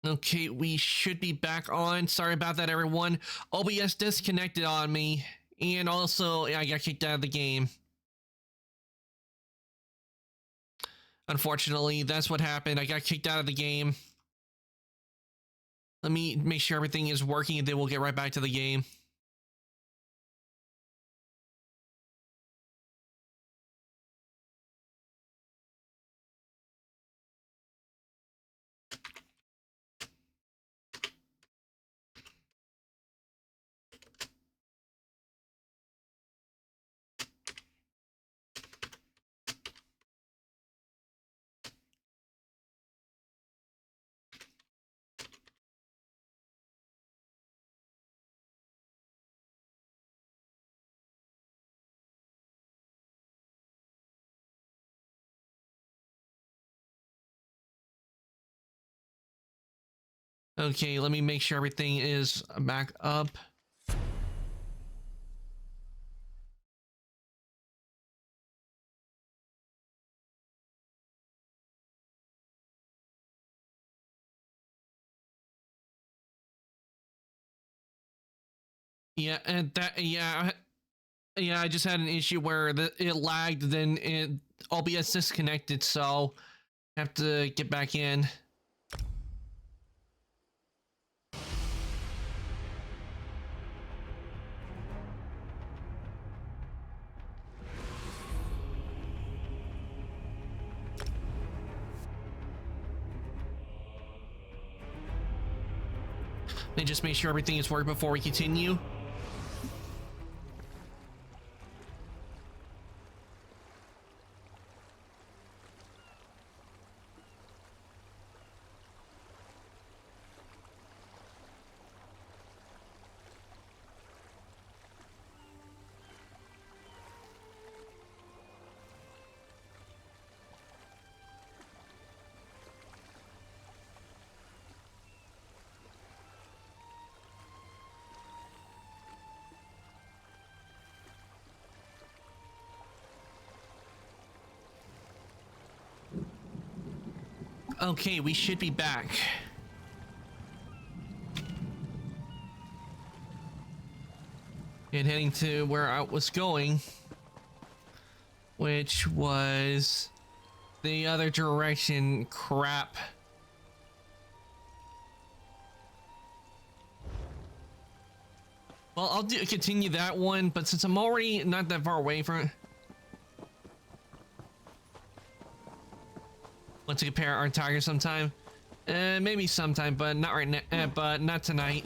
Okay, we should be back on. Sorry about that, everyone. OBS disconnected on me, and also I got kicked out of the game. Unfortunately, that's what happened. I got kicked out of the game. Let me make sure everything is working, and then we'll get right back to the game. Okay, let me make sure everything is back up. Yeah, and that, yeah, I just had an issue where it lagged, then OBS disconnected, so I have to get back in. Let me just make sure everything is working before we continue. Okay, we should be back. And heading to where I was going, which was the other direction. Crap. Well, I'll continue that one, but since I'm already not that far away from it, want to compare our tires sometime? Maybe sometime, but not right now. But not tonight.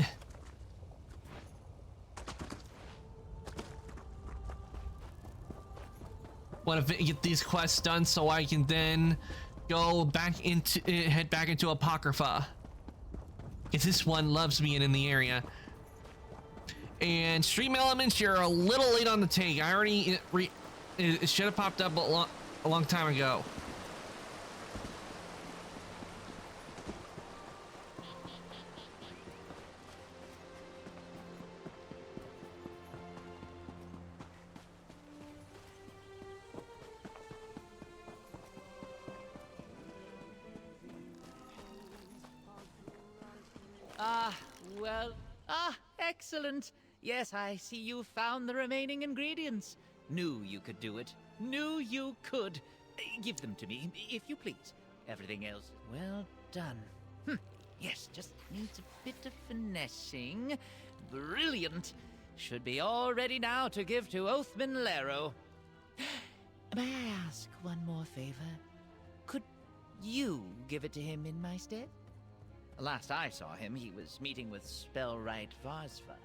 Want to get these quests done so I can then go back into head back into Apocrypha, because this one loves being in the area. And Stream Elements, you're a little late on the take. I already it should have popped up a long time ago. Excellent. Yes, I see you found the remaining ingredients. Knew you could do it. Knew you could. Give them to me, if you please. Everything else, well done. Yes, just needs a bit of finessing. Brilliant. Should be all ready now to give to Oathman Lero. May I ask one more favor? Could you give it to him in my stead? Last I saw him, he was meeting with Spellwright Varsva.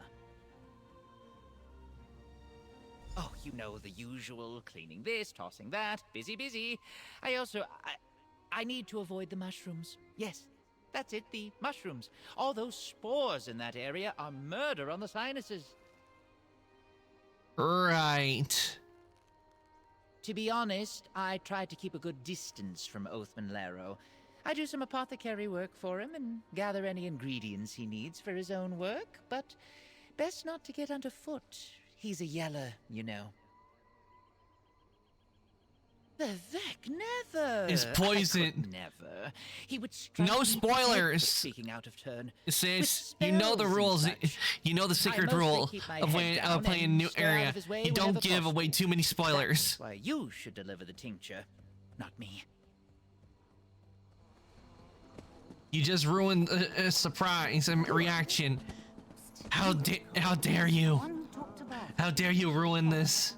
Oh, you know the usual, cleaning this, tossing that, busy. I need to avoid the mushrooms. Yes, that's it, the mushrooms. All those spores in that area are murder on the sinuses. Right. To be honest, I tried to keep a good distance from Oathman Lero. I do some apothecary work for him and gather any ingredients he needs for his own work, but best not to get underfoot. He's a yeller, you know. The Vec, never! Is poison. Never. He would strike No me spoilers. dead for speaking out of turn. Sis, With you know the spells and rules. such. You know the secret mostly rule keep my of head when down playing a and new stay out area. of his way You don't whenever give away possible. too many spoilers. That's why you should deliver the tincture, not me. You just ruined a surprise and reaction. How dare you? One who talked about How dare you ruin this?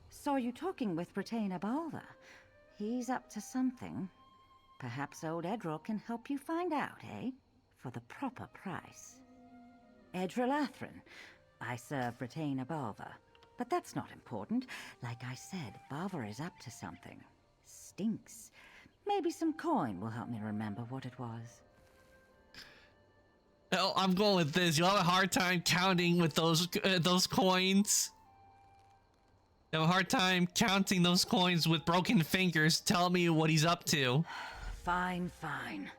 Saw you talking with Retainer Balver. He's up to something. Perhaps old Edril can help you find out, eh? For the proper price. Edril Athrin. I serve Retainer Balver. But that's not important. Like I said, Balver is up to something. Stinks. Maybe some coin will help me remember what it was. Oh, I'm going with this. You'll have a hard time counting with those coins. You have a hard time counting those coins with broken fingers. Tell me what he's up to. Fine, fine.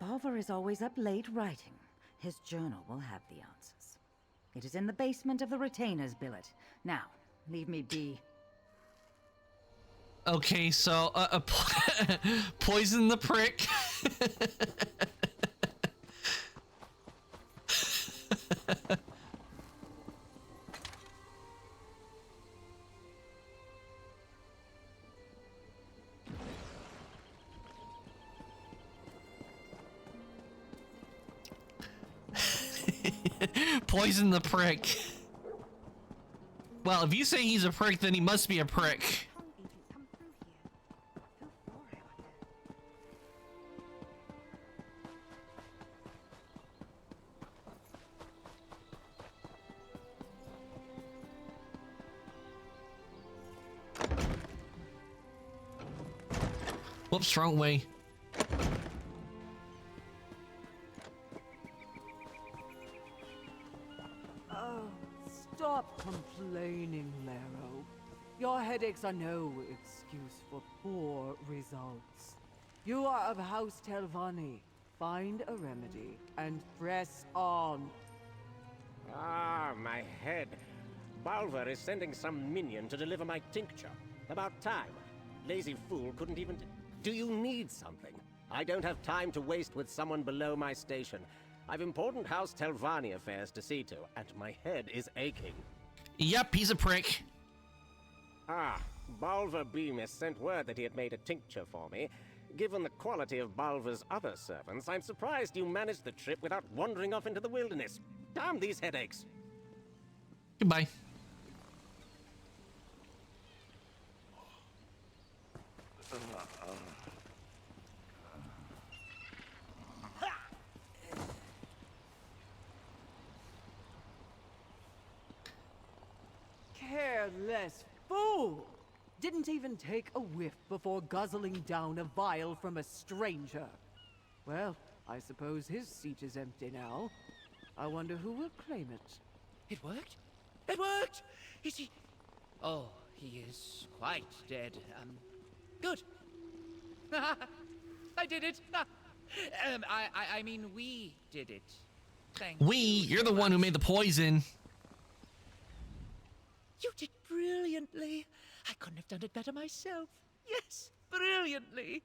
Balver is always up late writing. His journal will have the answers. It is in the basement of the Retainer's billet. Now, leave me be. Okay, so poison the prick. Poison the prick. Well, if you say he's a prick, then he must be a prick. Whoops, wrong way. Stop complaining, Lero. Your headaches are no excuse for poor results. You are of House Telvanni. Find a remedy and press on. Ah, my head. Balver is sending some minion to deliver my tincture. About time. Lazy fool couldn't even... Do you need something? I don't have time to waste with someone below my station. I've important House Telvanni affairs to see to, and my head is aching. Yep, he's a prick. Ah, Balver Bemis sent word that he had made a tincture for me. Given the quality of Balver's other servants, I'm surprised you managed the trip without wandering off into the wilderness. Damn these headaches. Goodbye. Careless fool! Didn't even take a whiff before guzzling down a vial from a stranger. Well, I suppose his seat is empty now. I wonder who will claim it. It worked? It worked! Is he... Oh, he is quite dead. Good. I did it! I mean, we did it. Thank you. You're the one who made the poison. You did brilliantly. I couldn't have done it better myself. Yes, brilliantly.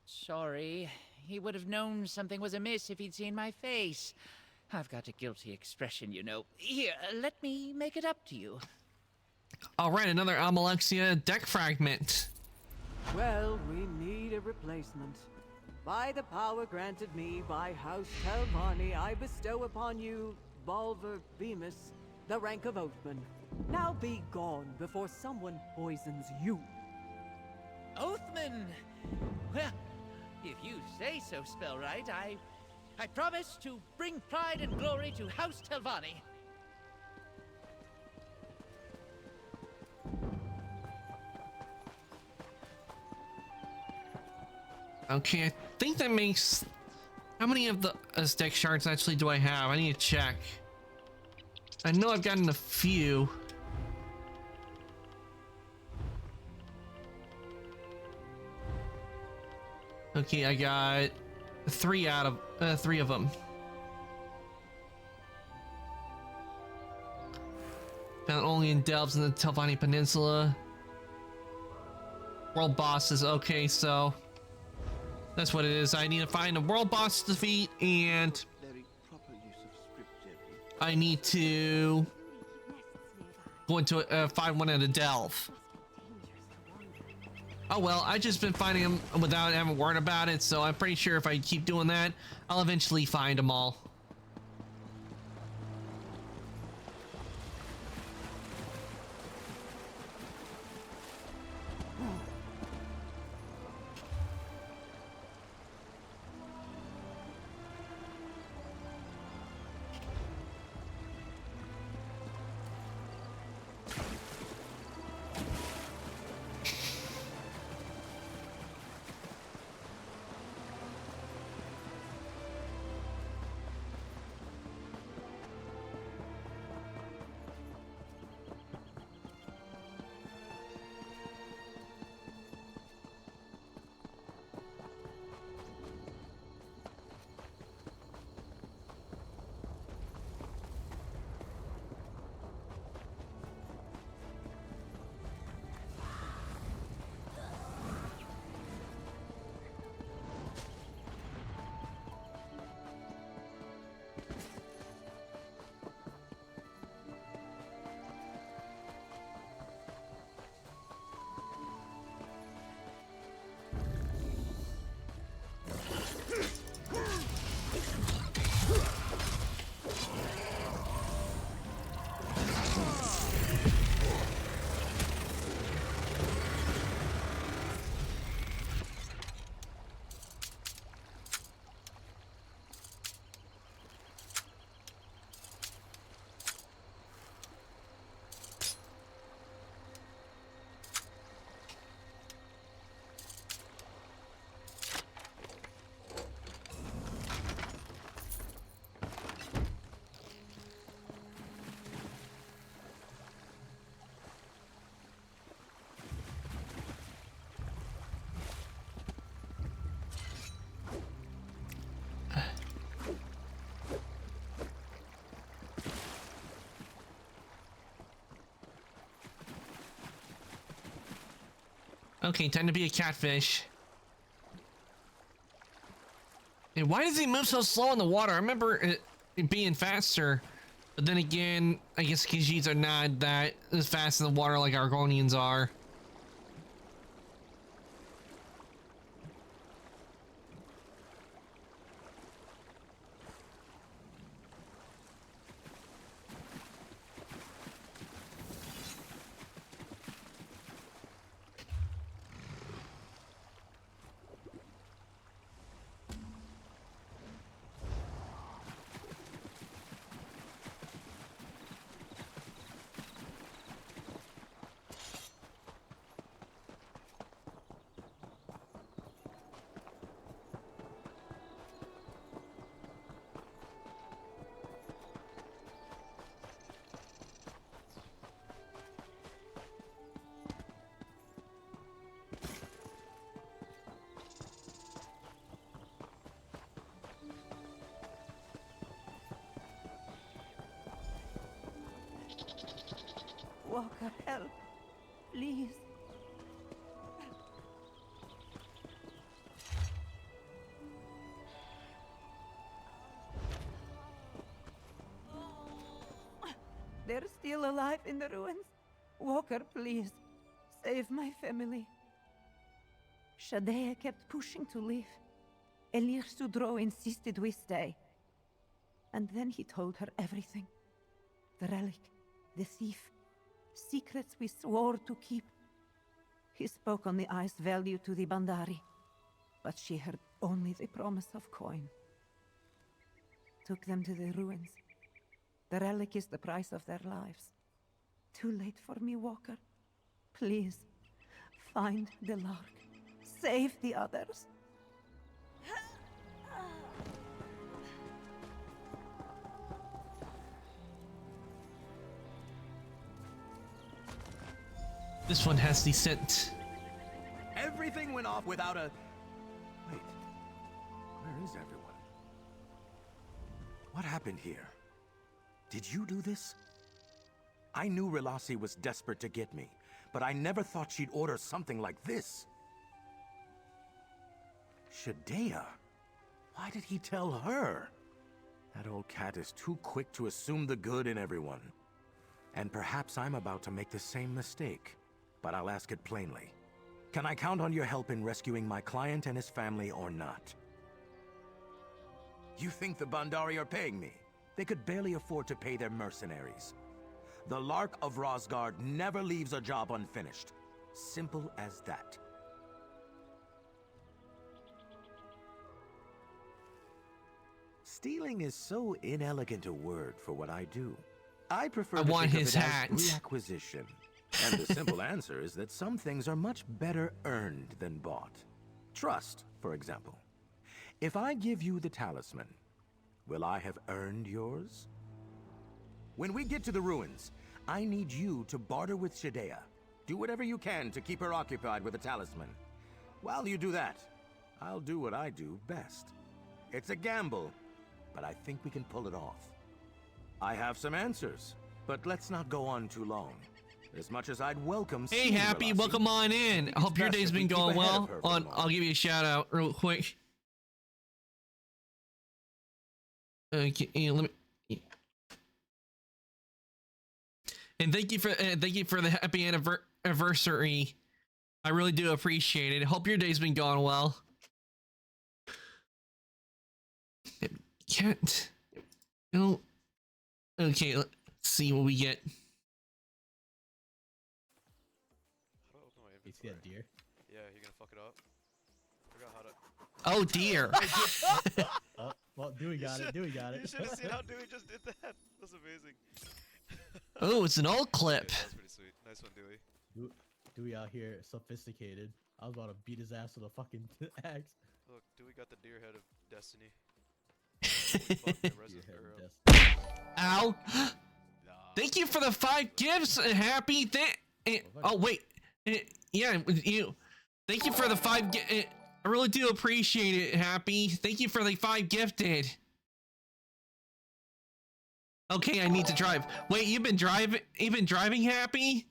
Sorry. He would have known something was amiss if he'd seen my face. I've got a guilty expression, you know. Here, let me make it up to you. All right, another Amalexia deck fragment. Well, we need a replacement. By the power granted me by House Telvanni, I bestow upon you, Balver Bemis, the rank of Oathman. Now be gone before someone poisons you. Oathman! Well, if you say so, Spellright, I promise to bring pride and glory to House Telvanni. Okay, I think that makes... How many of the deck shards actually do I have? I need to check. I know I've gotten a few. Okay, I got three of them. Found only in delves in the Telvanni Peninsula. World bosses. Okay, so that's what it is. I need to find a world boss to defeat, and I need to go into find one at a delve. Oh well, I just been finding them without having worried about it, so I'm pretty sure if I keep doing that, I'll eventually find them all. Okay, time to be a catfish. And why does he move so slow in the water? I remember it being faster, but then again, I guess Khajiits are not that as fast in the water like Argonians are. Walker, help. Please. They're still alive in the ruins. Walker, please. Save my family. Shadea kept pushing to leave. Elir Sudro insisted we stay. And then he told her everything. The relic, the thief, secrets we swore to keep. He spoke on the ice value to the Bandari, but she heard only the promise of coin. Took them to the ruins. The relic is the price of their lives. Too late for me, Walker. Please, find the Lark. Save the others. This one has the scent. Everything went off without a... Wait. Where is everyone? What happened here? Did you do this? I knew Relassi was desperate to get me, but I never thought she'd order something like this. Shadea? Why did he tell her? That old cat is too quick to assume the good in everyone. And perhaps I'm about to make the same mistake, but I'll ask it plainly. Can I count on your help in rescuing my client and his family or not? You think the Bandari are paying me? They could barely afford to pay their mercenaries. The Lark of Rosgard never leaves a job unfinished. Simple as that. Stealing is so inelegant a word for what I do. I prefer I to want think his of it hat. as reacquisition. And the simple answer is that some things are much better earned than bought. Trust, for example. If I give you the talisman, will I have earned yours? When we get to the ruins, I need you to barter with Shadea. Do whatever you can to keep her occupied with the talisman. While you do that, I'll do what I do best. It's a gamble, but I think we can pull it off. I have some answers, but let's not go on too long. As much as I'd welcome Hey, seeing Happy, Relassi, welcome on in. I I think hope it's your best day's if we been keep going ahead well. of her for a moment. I'll give you a shout out real quick. Okay, let me. And thank you for the happy anniversary. I really do appreciate it. Hope your day's been going well. Can't. No. Okay, let's see what we get. How do I open my You see inventory? that deer? Yeah, you're gonna fuck it up. Forgot how to. Oh dear. Oh, well, Dewey got it. Dewey got it. You should have seen how Dewey just did that. That's amazing. Oh, it's an old clip. Yeah, that's pretty sweet. Nice one, Dewey. Dewey out here sophisticated. I was about to beat his ass with a fucking axe. Look, Dewey got the deer head of destiny. Fuck the rest Deer of head her up. destiny. Ow. Nah. Thank you for the 5 gifts, Happy. Oh wait, yeah, you. Thank you for the 5. I really do appreciate it, Happy. Thank you for the 5 gifted. Okay, I need to drive. Wait, you've been driving, Happy?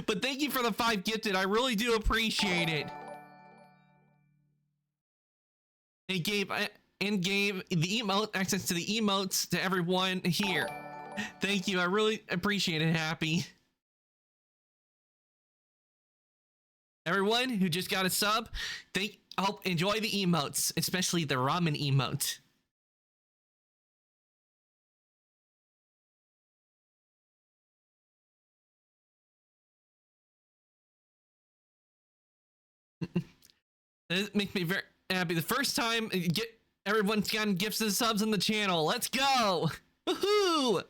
But thank you for the 5 gifted. I really do appreciate it. It gave the emote access to the emotes to everyone here. Thank you. I really appreciate it, Happy. Everyone who just got a sub, hope enjoy the emotes, especially the ramen emote. It makes me very happy. The first time everyone's gotten gifts and subs on the channel. Let's go! Woohoo!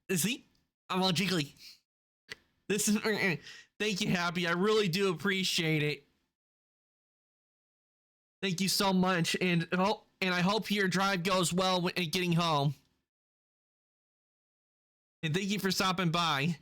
See? I'm all jiggly. This is thank you, Happy. I really do appreciate it. Thank you so much, and I hope your drive goes well when getting home. And thank you for stopping by.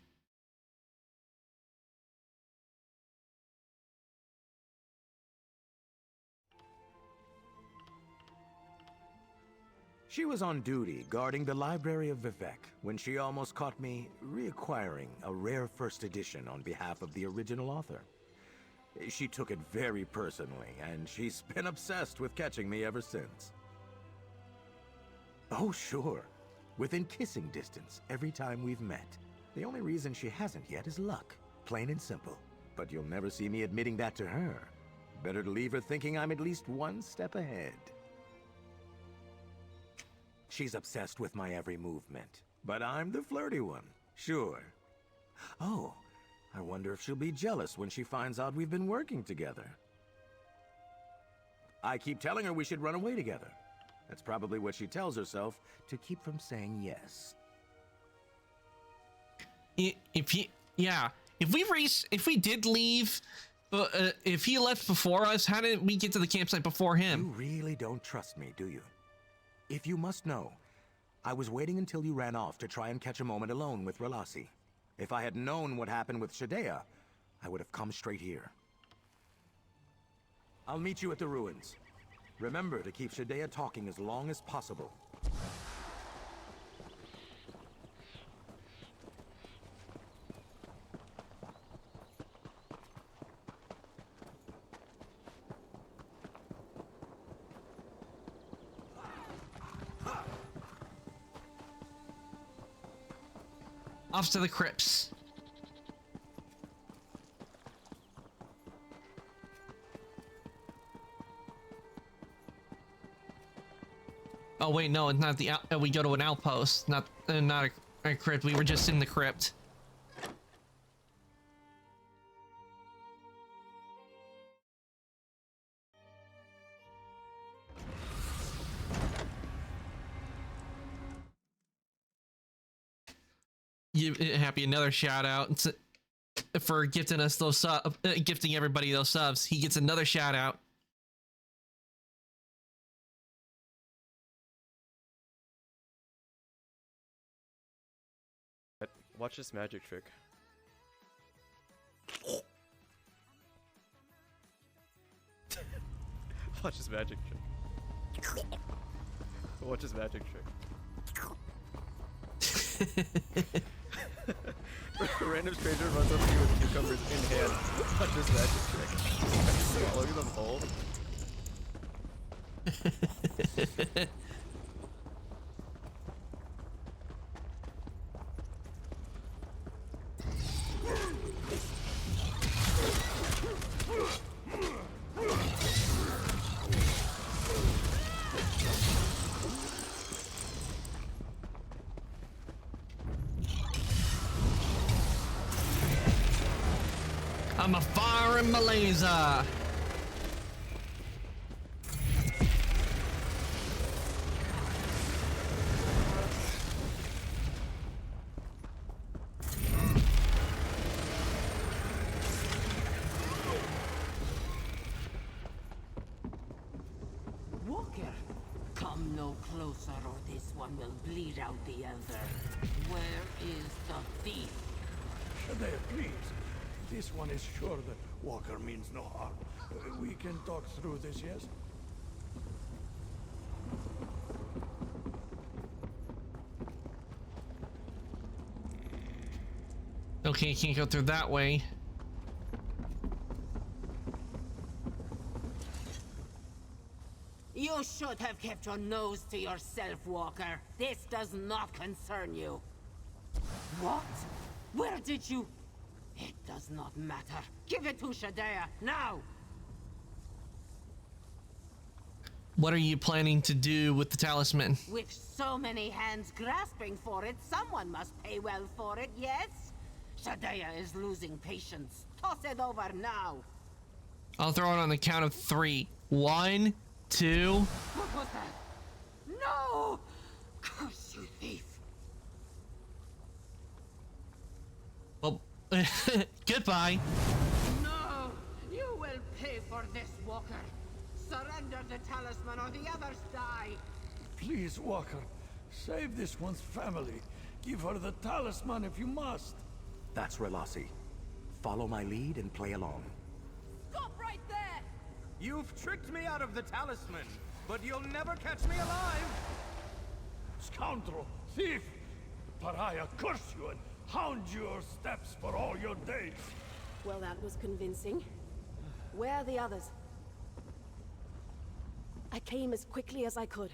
She was on duty guarding the library of Vivek when she almost caught me reacquiring a rare first edition on behalf of the original author. She took it very personally, and she's been obsessed with catching me ever since. Oh, sure. Within kissing distance every time we've met. The only reason she hasn't yet is luck. Plain and simple. But you'll never see me admitting that to her. Better to leave her thinking I'm at least one step ahead. She's obsessed with my every movement. But I'm the flirty one. Sure. Oh, I wonder if she'll be jealous when she finds out we've been working together. I keep telling her we should run away together. That's probably what she tells herself to keep from saying yes. If we did leave, if he left before us, how did we get to the campsite before him? You really don't trust me, do you? If you must know, I was waiting until you ran off to try and catch a moment alone with Relassi. If I had known what happened with Shadea, I would have come straight here. I'll meet you at the ruins. Remember to keep Shadea talking as long as possible. Off to the crypts. Oh wait, no, it's not the we go to an outpost, not a crypt. We were just in the crypt. You happy? Another shout out for gifting us those gifting everybody those subs. He gets another shout out. Watch this magic trick. Watch this magic trick. Watch this magic trick. Random stranger runs up to you with cucumbers in hand. Watch this magic trick. Swallowing them whole. I'm a firing my laser. Walker, come no closer or this one will bleed out the elder. Where is the thief? Shadea, please. This one is sure that Walker means no harm. We can talk through this, yes? Okay, can't go through that way. You should have kept your nose to yourself, Walker. This does not concern you. What? Where did you... It does not matter. Give it to Shadea, now! What are you planning to do with the talisman? With so many hands grasping for it, someone must pay well for it, yes? Shadea is losing patience. Toss it over now! I'll throw it on the count of 3. 1, 2... What was that? No! Curse you, thief! Well, goodbye. No! You will pay for this, Walker! Surrender the talisman or the others die! Please, Walker. Save this one's family. Give her the talisman if you must. That's Relasi. Follow my lead and play along. Stop right there! You've tricked me out of the talisman, but you'll never catch me alive! Scoundrel! Thief! Pariah, curse you and hound your steps for all your days! Well, that was convincing. Where are the others? I came as quickly as I could.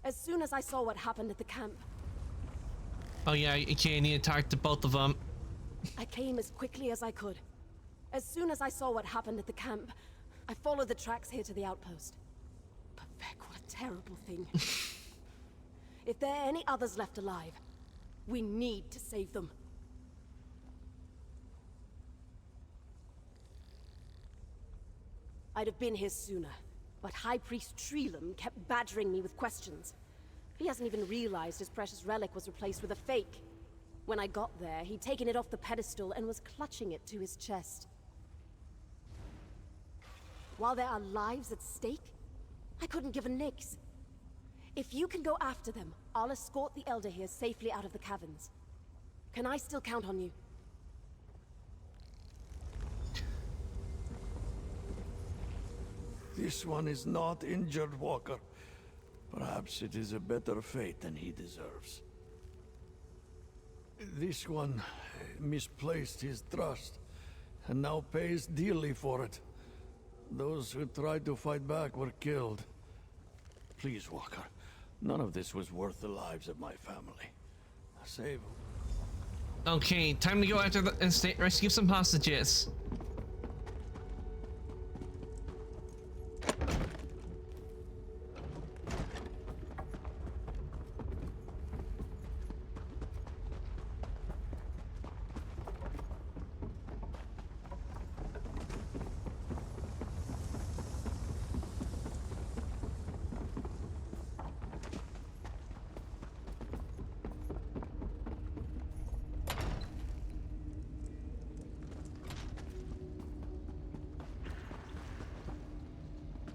As soon as I saw what happened at the camp. Oh yeah, you need to talk to both of them. I came as quickly as I could. As soon as I saw what happened at the camp, I followed the tracks here to the outpost. But Beck, what a terrible thing. If there are any others left alive, we need to save them. I'd have been here sooner, but High Priest Treelam kept badgering me with questions. He hasn't even realized his precious relic was replaced with a fake. When I got there, he'd taken it off the pedestal and was clutching it to his chest. While there are lives at stake, I couldn't give a nix. If you can go after them, I'll escort the Elder here safely out of the caverns. Can I still count on you? This one is not injured, Walker. Perhaps it is a better fate than he deserves. This one misplaced his trust, and now pays dearly for it. Those who tried to fight back were killed. Please, Walker, none of this was worth the lives of my family. Save. Okay, time to go after the estate, rescue some hostages.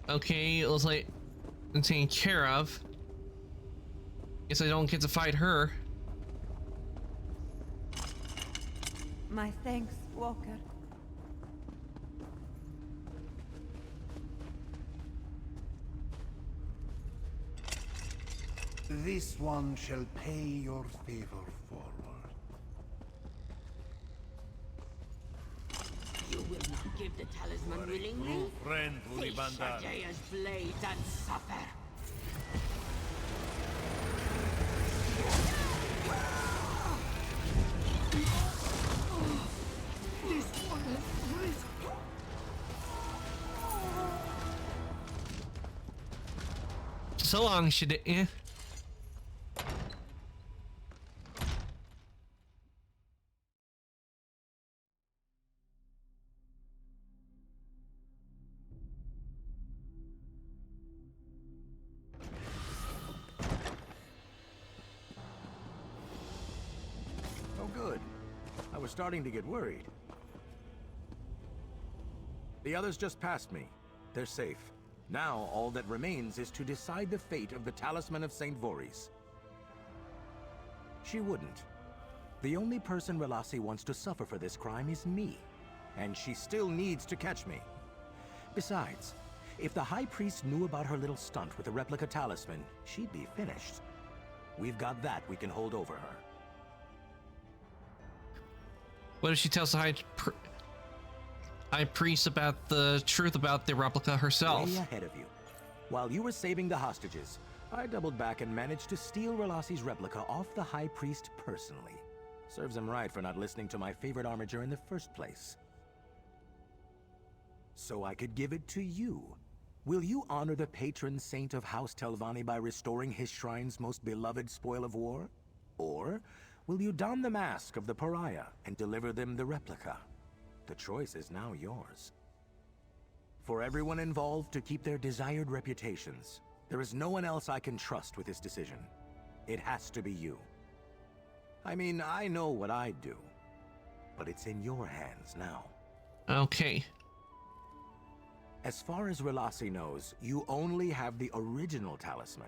Okay, it looks like it's taken care of. Guess I don't get to fight her. My thanks, Walker. This one shall pay your favor forward. You will not give the talisman willingly? Friend, Face Shadea's blade and suffer. This one is risk. So long, Shadea. Oh, good. I was starting to get worried. The others just passed me. They're safe. Now, all that remains is to decide the fate of the Talisman of St. Voorhees. She wouldn't. The only person Relasi wants to suffer for this crime is me. And she still needs to catch me. Besides, if the High Priest knew about her little stunt with the replica talisman, she'd be finished. We've got that we can hold over her. What if she tells the High Priest about the truth about the replica herself? Way ahead of you. While you were saving the hostages, I doubled back and managed to steal Relasi's replica off the High Priest personally. Serves him right for not listening to my favorite armiger in the first place. So I could give it to you. Will you honor the patron saint of House Telvanni by restoring his shrine's most beloved spoil of war? Or will you don the mask of the pariah and deliver them the replica? The choice is now yours. For everyone involved to keep their desired reputations, there is no one else I can trust with this decision. It has to be you. I mean, I know what I'd do, but it's in your hands now. Okay. As far as Relasi knows, you only have the original talisman.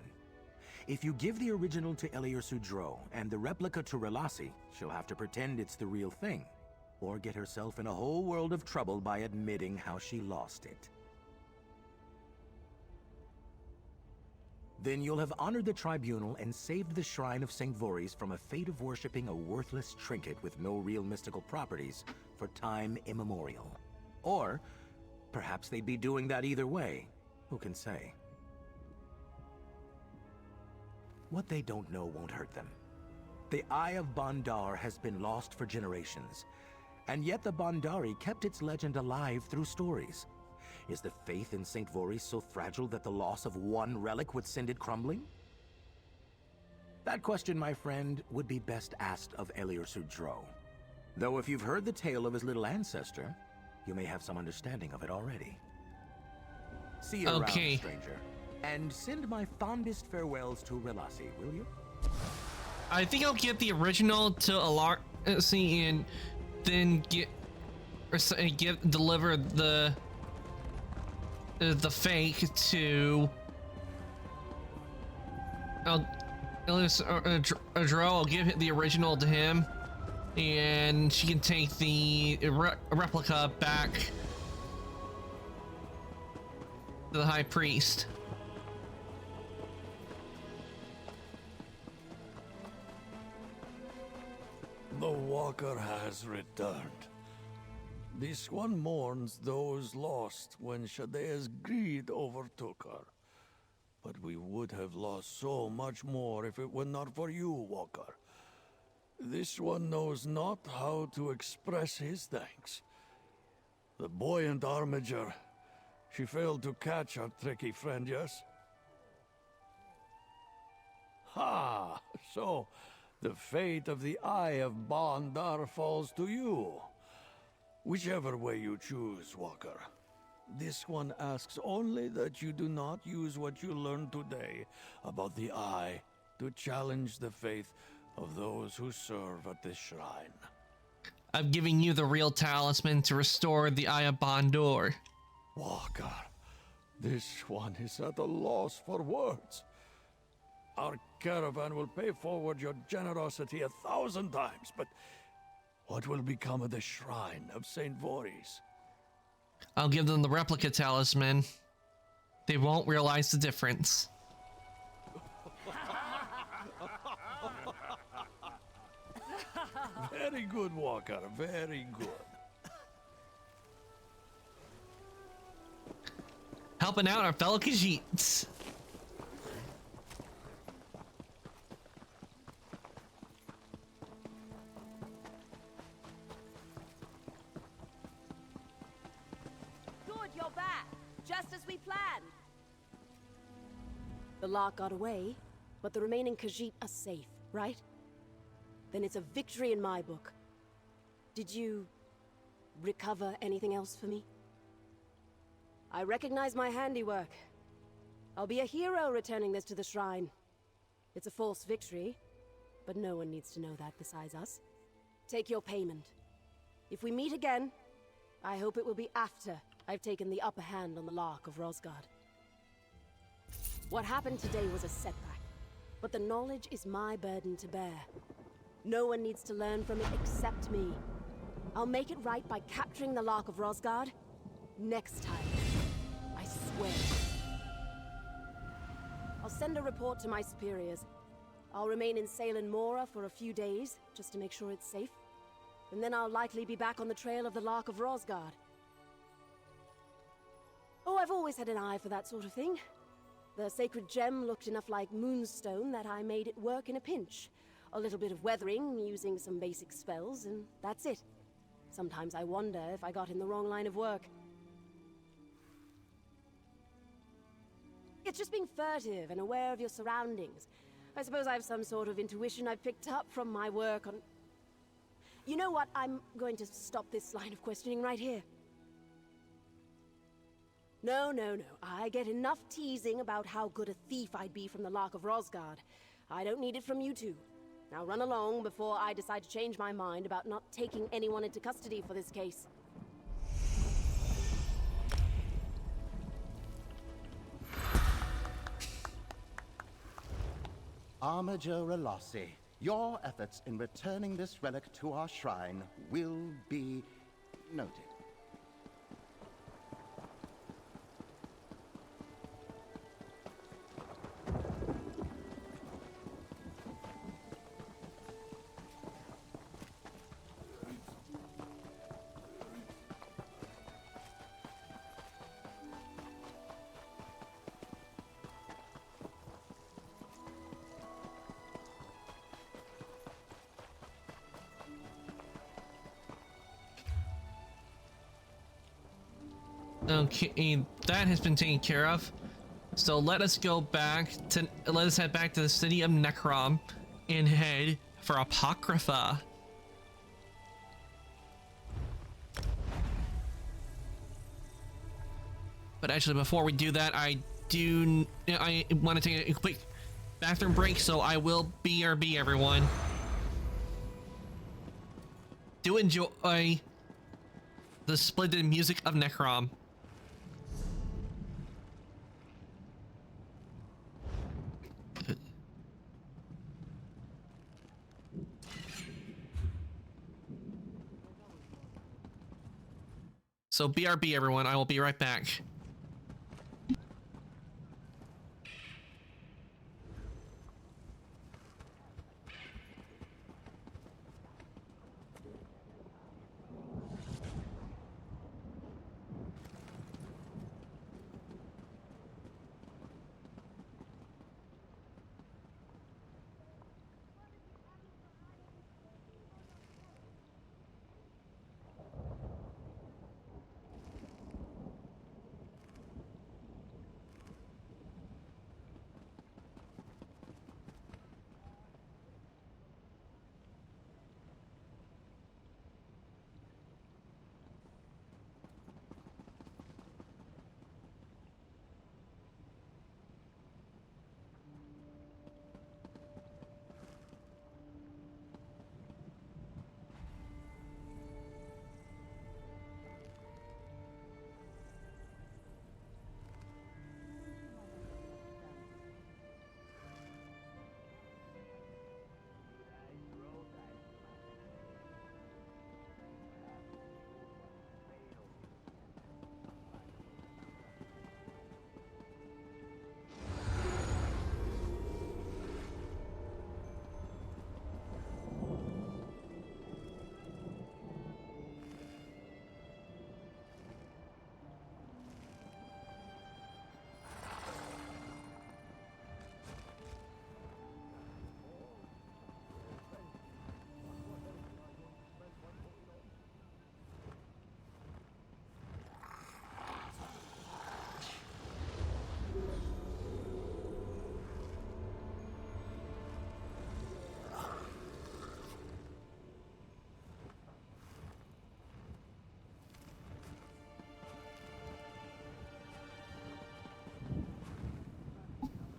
If you give the original to Elior Sudro and the replica to Relasi, she'll have to pretend it's the real thing, or get herself in a whole world of trouble by admitting how she lost it. Then you'll have honored the tribunal and saved the Shrine of St. Voorhees from a fate of worshipping a worthless trinket with no real mystical properties for time immemorial. Or perhaps they'd be doing that either way. Who can say? What they don't know won't hurt them. The Eye of Bandar has been lost for generations, and yet the Bandari kept its legend alive through stories. Is the faith in St. Voorhees so fragile that the loss of one relic would send it crumbling? That question, my friend, would be best asked of Elior Sudro. Though if you've heard the tale of his little ancestor, you may have some understanding of it already. See you around, stranger. And send my fondest farewells to Relasi, will you? I think I'll get the original to Alarsi and then deliver the fake to Dro. I'll give the original to him, and she can take the replica back to the High Priest. The Walker has returned. This one mourns those lost when Shadea's greed overtook her. But we would have lost so much more if it were not for you, Walker. This one knows not how to express his thanks. The buoyant Armiger. She failed to catch our tricky friend, yes? Ha! So, the fate of the Eye of Bondar falls to you. Whichever way you choose, Walker. This one asks only that you do not use what you learned today about the Eye to challenge the faith of those who serve at this shrine. I'm giving you the real talisman to restore the Eye of Bondor. Walker, this one is at a loss for words. Our caravan will pay forward your generosity 1,000 times, but what will become of the shrine of St. Voorhees? I'll give them the replica talisman. They won't realize the difference. Very good, Walker, very good. Helping out our fellow Khajiits. Good, you're back. Just as we planned. The Lark got away, but the remaining Khajiit are safe, right? Then it's a victory in my book. Did you recover anything else for me? I recognize my handiwork. I'll be a hero returning this to the shrine. It's a false victory, but no one needs to know that besides us. Take your payment. If we meet again, I hope it will be after I've taken the upper hand on the Lark of Rosgard. What happened today was a setback, but the knowledge is my burden to bear. No one needs to learn from it except me. I'll make it right by capturing the Lark of Rosgard next time. I swear. I'll send a report to my superiors. I'll remain in Salem Mora for a few days, just to make sure it's safe. And then I'll likely be back on the trail of the Lark of Rosgard. Oh, I've always had an eye for that sort of thing. The sacred gem looked enough like moonstone that I made it work in a pinch. A little bit of weathering, using some basic spells, and that's it. Sometimes I wonder if I got in the wrong line of work. It's just being furtive and aware of your surroundings. I suppose I have some sort of intuition I've picked up from my work on... You know what? I'm going to stop this line of questioning right here. No. I get enough teasing about how good a thief I'd be from the Lark of Rosgard. I don't need it from you two. Now run along before I decide to change my mind about not taking anyone into custody for this case. Armiger Relossi, your efforts in returning this relic to our shrine will be noted. Okay, that has been taken care of. So let us head back to the city of Necrom and head for Apocrypha. But actually, before we do that, I want to take a quick bathroom break, so I will BRB everyone. Do enjoy the splendid music of Necrom. So BRB everyone, I will be right back.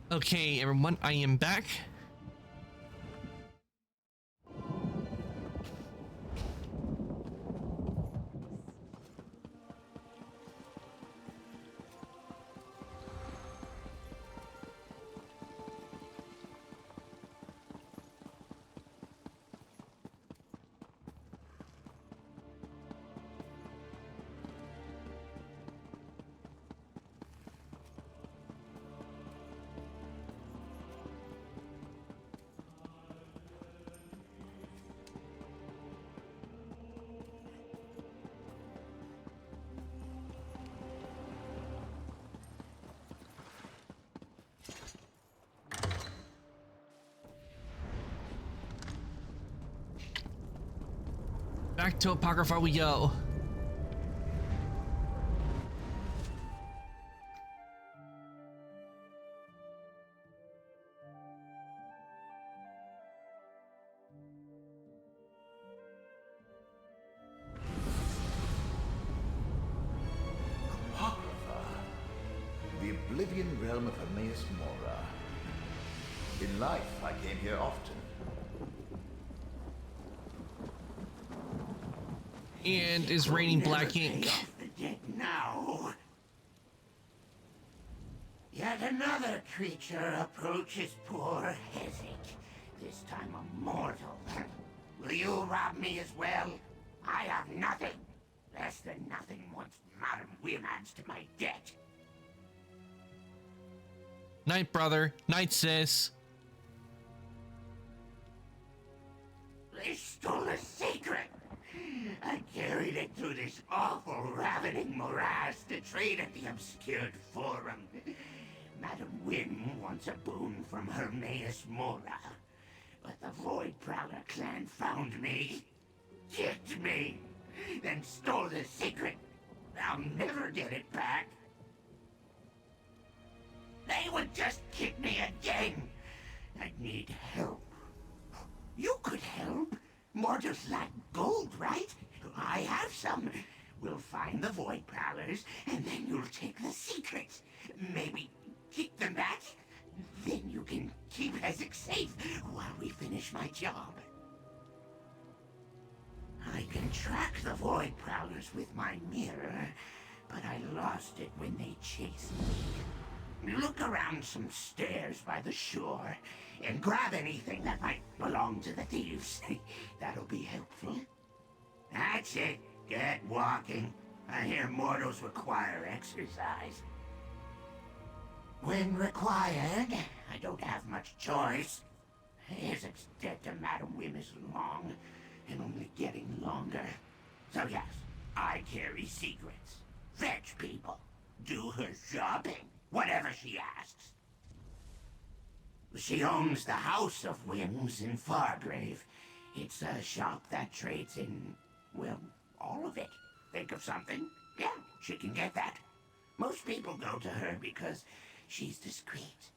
Okay, everyone, I am back. Back to Apocrypha we go. Apocrypha, the Oblivion realm of Hermaeus Mora. In life, I came here often. And is raining black ink. Now, yet another creature approaches poor Hezek, this time a mortal. Will you rob me as well? I have nothing, less than nothing once Madam Wim adds to my debt. Night, brother. Night, sis. They stole a secret. I carried it through this awful, ravening morass to trade at the obscured forum. Madam Wim wants a boon from Hermaeus Mora, but the Void Prowler clan found me, kicked me, then stole the secret. I'll never get it back. They would just kick me again. I need help. You could help. Mortals lack gold, right? I have some. We'll find the Void Prowlers, and then you'll take the secrets. Maybe kick them back. Then you can keep Hezek safe while we finish my job. I can track the Void Prowlers with my mirror, but I lost it when they chased me. Look around some stairs by the shore, and grab anything that might belong to the thieves. That'll be helpful. That's it. Get walking. I hear mortals require exercise. When required, I don't have much choice. Hezek's debt to Madam Wim is long, and only getting longer. So yes, I carry secrets. Fetch people. Do her shopping. Whatever she asks. She owns the House of Whims in Fargrave. It's a shop that trades in, well, all of it. Think of something? Yeah, she can get that. Most people go to her because she's discreet.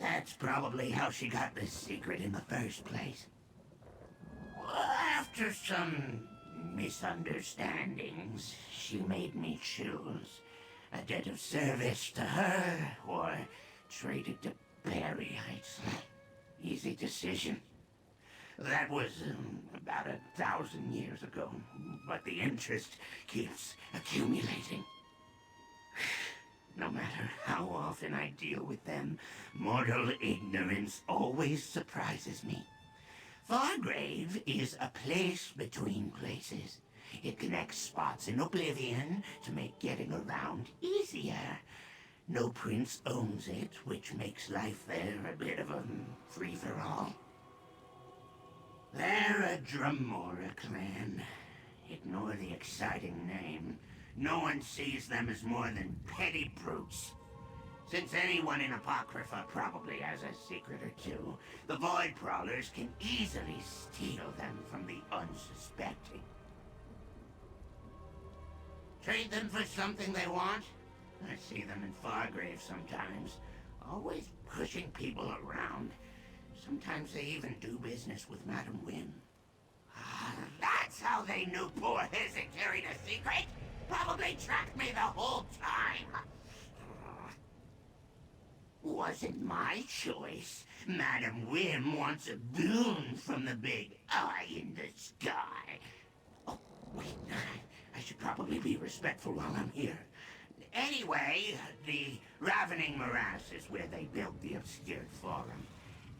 That's probably how she got this secret in the first place. After some misunderstandings, she made me choose a debt of service to her or trade it to Barry Heights. Easy decision. That was about 1,000 years ago, but the interest keeps accumulating. No matter how often I deal with them, mortal ignorance always surprises me. Fargrave is a place between places. It connects spots in Oblivion to make getting around easier. No prince owns it, which makes life there a bit of a free-for-all. They're a Dremora clan. Ignore the exciting name. No one sees them as more than petty brutes. Since anyone in Apocrypha probably has a secret or two, the Void Prowlers can easily steal them from the unsuspecting. Trade them for something they want? I see them in Fargrave sometimes, always pushing people around. Sometimes they even do business with Madam Wim. That's how they knew poor Hezek carried a secret? Probably tracked me the whole time. Wasn't my choice. Madam Wim wants a boon from the big eye in the sky. Oh, wait. I should probably be respectful while I'm here. Anyway, the Ravening Morass is where they built the obscured forum.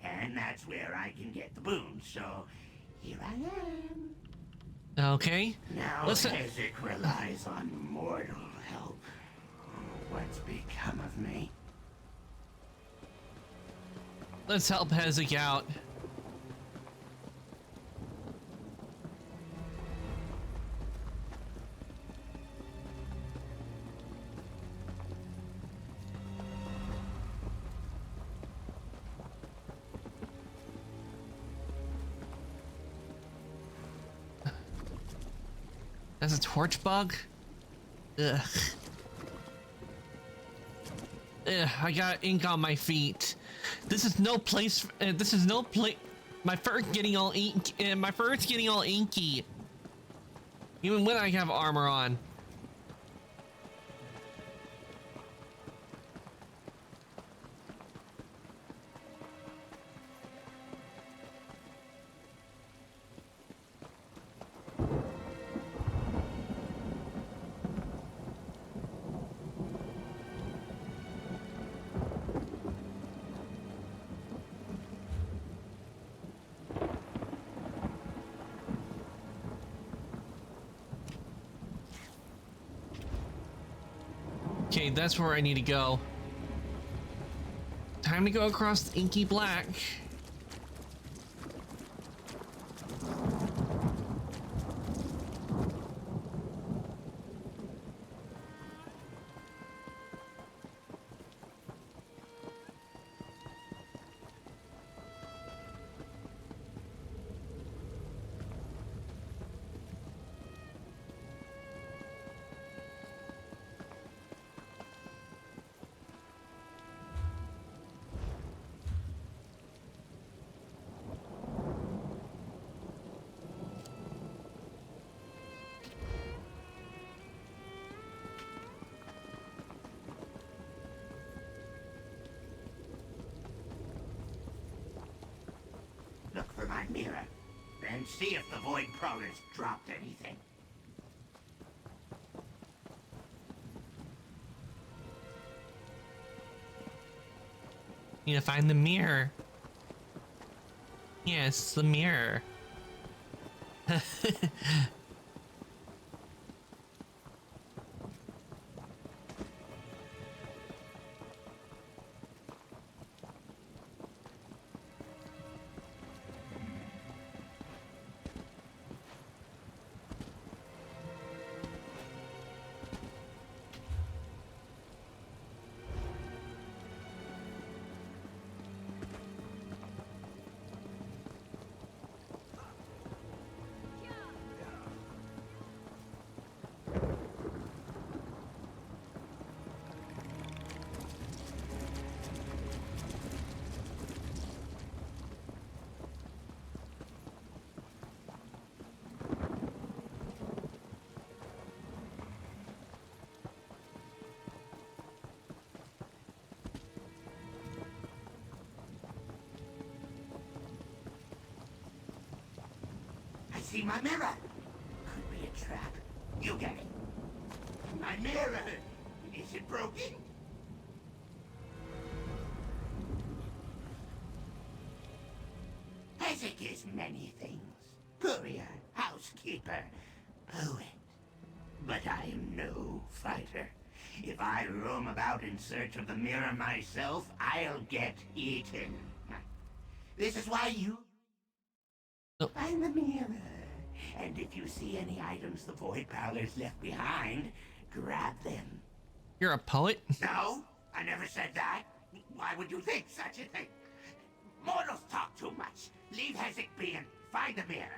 And that's where I can get the boon, so here I am. Okay. Now Listen. Hezek relies on mortal help. What's become of me? Let's help Hezek out. That's a torch bug? Ugh. Ugh, I got ink on my feet. This is no place. This is no place. My fur's getting all ink. My fur's getting all inky. Even when I have armor on. Okay, that's where I need to go. Time to go across the inky black. Look for my mirror, and see if the Void Prowlers dropped anything. Need to find the mirror. Yes, the mirror. See my mirror? Could be a trap. You get it. My mirror! Is it broken? Hezek is many things. Courier, housekeeper, poet. But I am no fighter. If I roam about in search of the mirror myself, I'll get eaten. This is why you find the mirror. And if you see any items the Void Prowlers left behind, grab them. You're a poet? No, I never said that. Why would you think such a thing? Mortals talk too much. Leave Hezek be and find the mirror.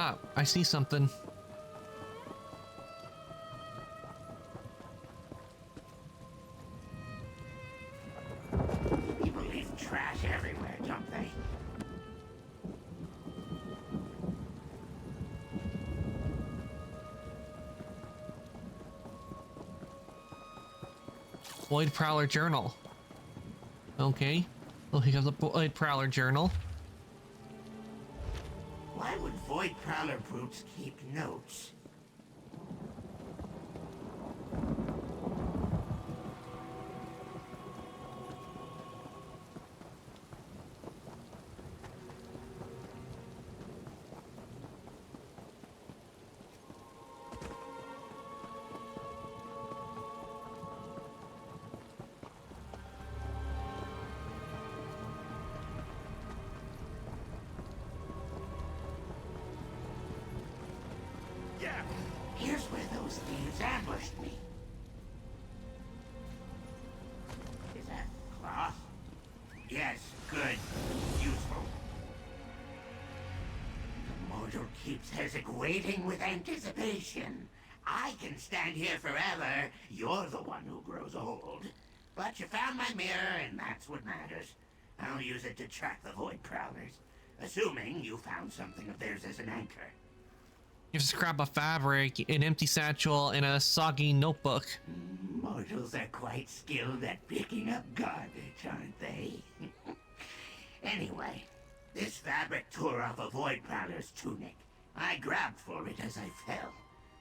Ah, I see something. trash everywhere, don't they? Void Prowler Journal. Okay. We'll pick up the Void Prowler Journal. Why would Void Prowler brutes keep notes? Here's where those thieves ambushed me. Is that cloth? Yes, good. Useful. The mortal keeps Hezek waiting with anticipation. I can stand here forever. You're the one who grows old. But you found my mirror, and that's what matters. I'll use it to track the Void Prowlers. Assuming you found something of theirs as an anchor. You have a scrap of fabric, an empty satchel, and a soggy notebook. Mortals are quite skilled at picking up garbage, aren't they? Anyway, this fabric tore off a Void Prowler's tunic. I grabbed for it as I fell.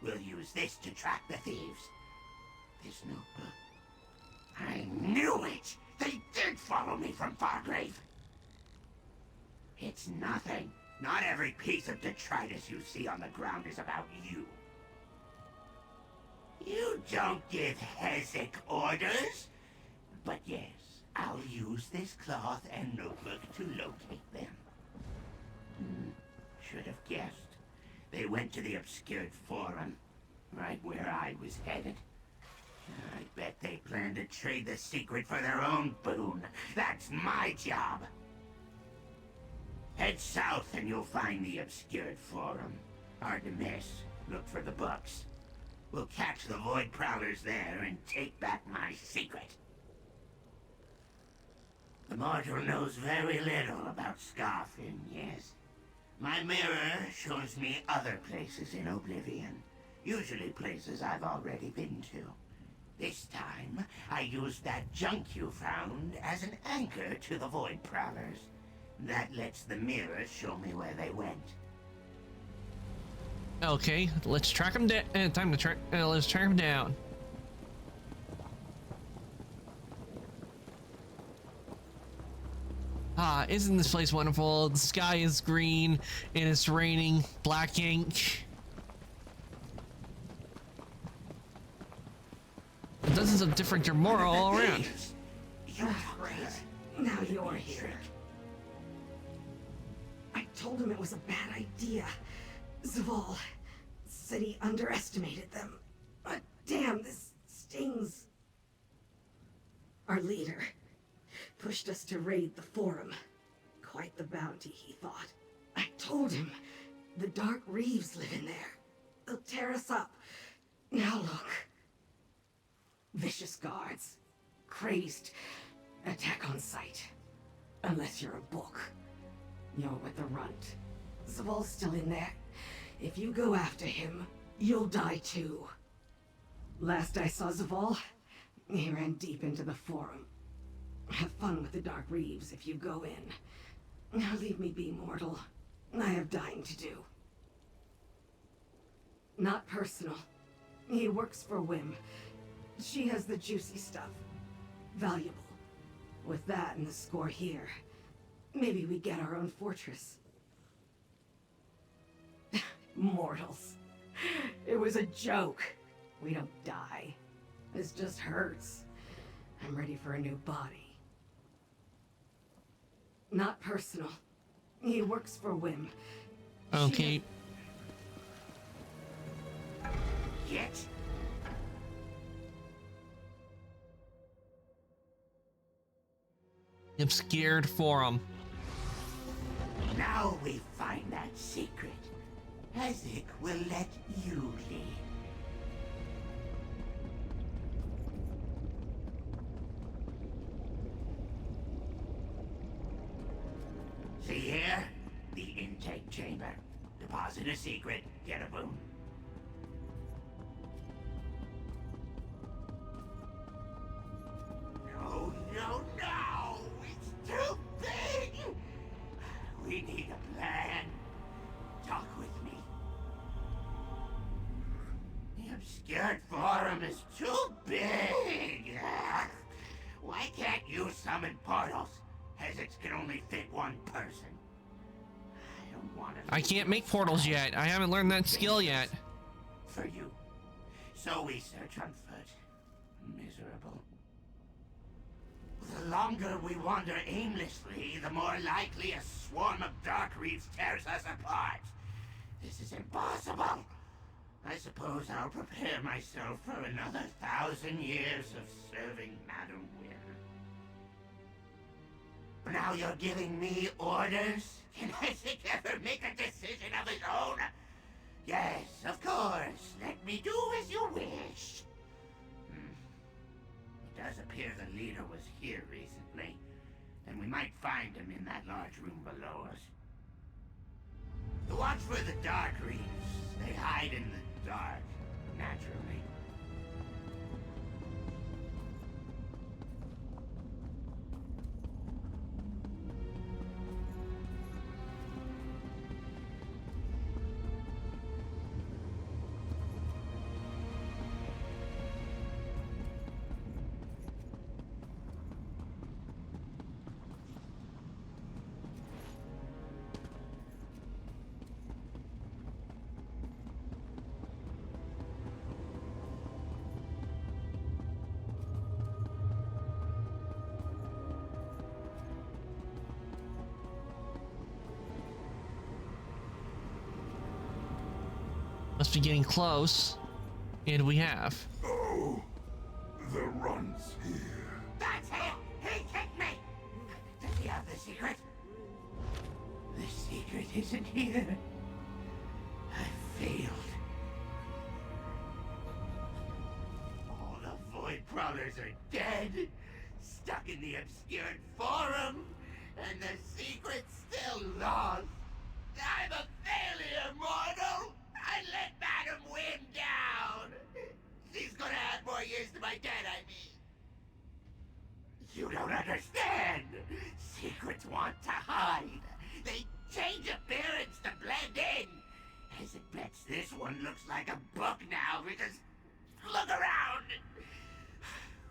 We'll use this to track the thieves. This notebook. I knew it! They did follow me from Fargrave! It's nothing. Not every piece of detritus you see on the ground is about you. You don't give Hezek orders. But yes, I'll use this cloth and notebook to locate them. Should have guessed. They went to the obscured forum, right where I was headed. I bet they plan to trade the secret for their own boon. That's my job. Head south and you'll find the obscured forum. Hard to miss. Look for the books. We'll catch the Void Prowlers there and take back my secret. The mortal knows very little about Scarfin, yes. My mirror shows me other places in Oblivion. Usually places I've already been to. This time, I used that junk you found as an anchor to the Void Prowlers. That lets the mirror show me where they went. Okay, let's track them down. Time to track. Let's track them down. Ah, isn't this place wonderful? The sky is green and it's raining black ink. Dozens of different Dremora all around. You're great. Now you're here. I told him it was a bad idea. Zaval said he underestimated them. But damn, this stings. Our leader pushed us to raid the forum. Quite the bounty, he thought. I told him the Dark Reeves live in there. They'll tear us up. Now look. Vicious guards. Crazed. Attack on sight. Unless you're a book. You're with the runt. Zaval's still in there. If you go after him, you'll die too. Last I saw Zaval, he ran deep into the forum. Have fun with the Dark Reeves if you go in. Now leave me be, mortal. I have dying to do. Not personal. He works for Wim. She has the juicy stuff. Valuable. With that and the score here, maybe we get our own fortress. Mortals. It was a joke. We don't die. This just hurts. I'm ready for a new body. Not personal. He works for Wim. Okay. Yet. Obscured forum. Now we find that secret. Hezek will let you lead. See here? The intake chamber. Deposit a secret, get a boon. No, no, no! It's too big! We need a plan. Talk with me. The obscured forum is too big. Why can't you summon portals? Hesix can only fit one person. I don't want to. I can't make portals yet. I haven't learned that skill yet. For you. So we search on foot. Miserable. The longer we wander aimlessly, the more likely a swarm of dark reefs tears us apart. This is impossible. I suppose I'll prepare myself for another 1,000 years of serving Madam Wynn. Now you're giving me orders? Can Hesik ever make a decision of his own? Yes, of course. Let me do as you wish. It does appear the leader was here recently, and we might find him in that large room below us. Watch for the dark reefs. They hide in the dark, naturally. Must be getting close. And we have. Oh, the run's here. That's it! He kicked me! Does he have the secret? The secret isn't here. I failed. All the Void Prowlers are dead, stuck in the obscured forum, and the secret's still lost. I'm a failure, mortal! I let Madam Wynn down! She's gonna add more years to my debt, I mean. You don't understand! Secrets want to hide. They change appearance to blend in. As it bets this one looks like a book now because... Look around!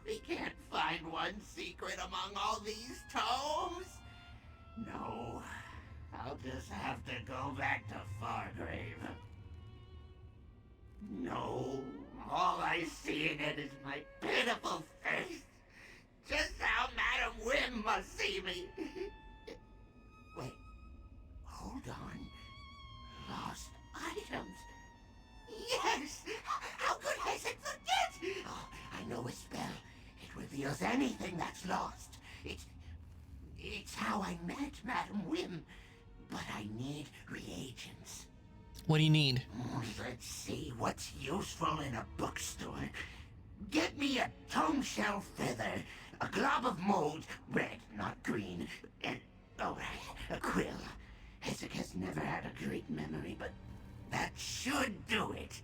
We can't find one secret among all these tomes. No, I'll just have to go back to Fargrave. No, all I see in it is my pitiful face. Just how Madam Wynn must see me. Wait, hold on. Lost items. Yes! How could Hesik forget? Oh, I know a spell. It reveals anything that's lost. It's how I met Madam Wynn. But I need reagents. What do you need? Let's see what's useful in a bookstore. Get me a tome shell feather, a glob of mold, red, not green, and, oh right, a quill. Hesik has never had a great memory, but that should do it.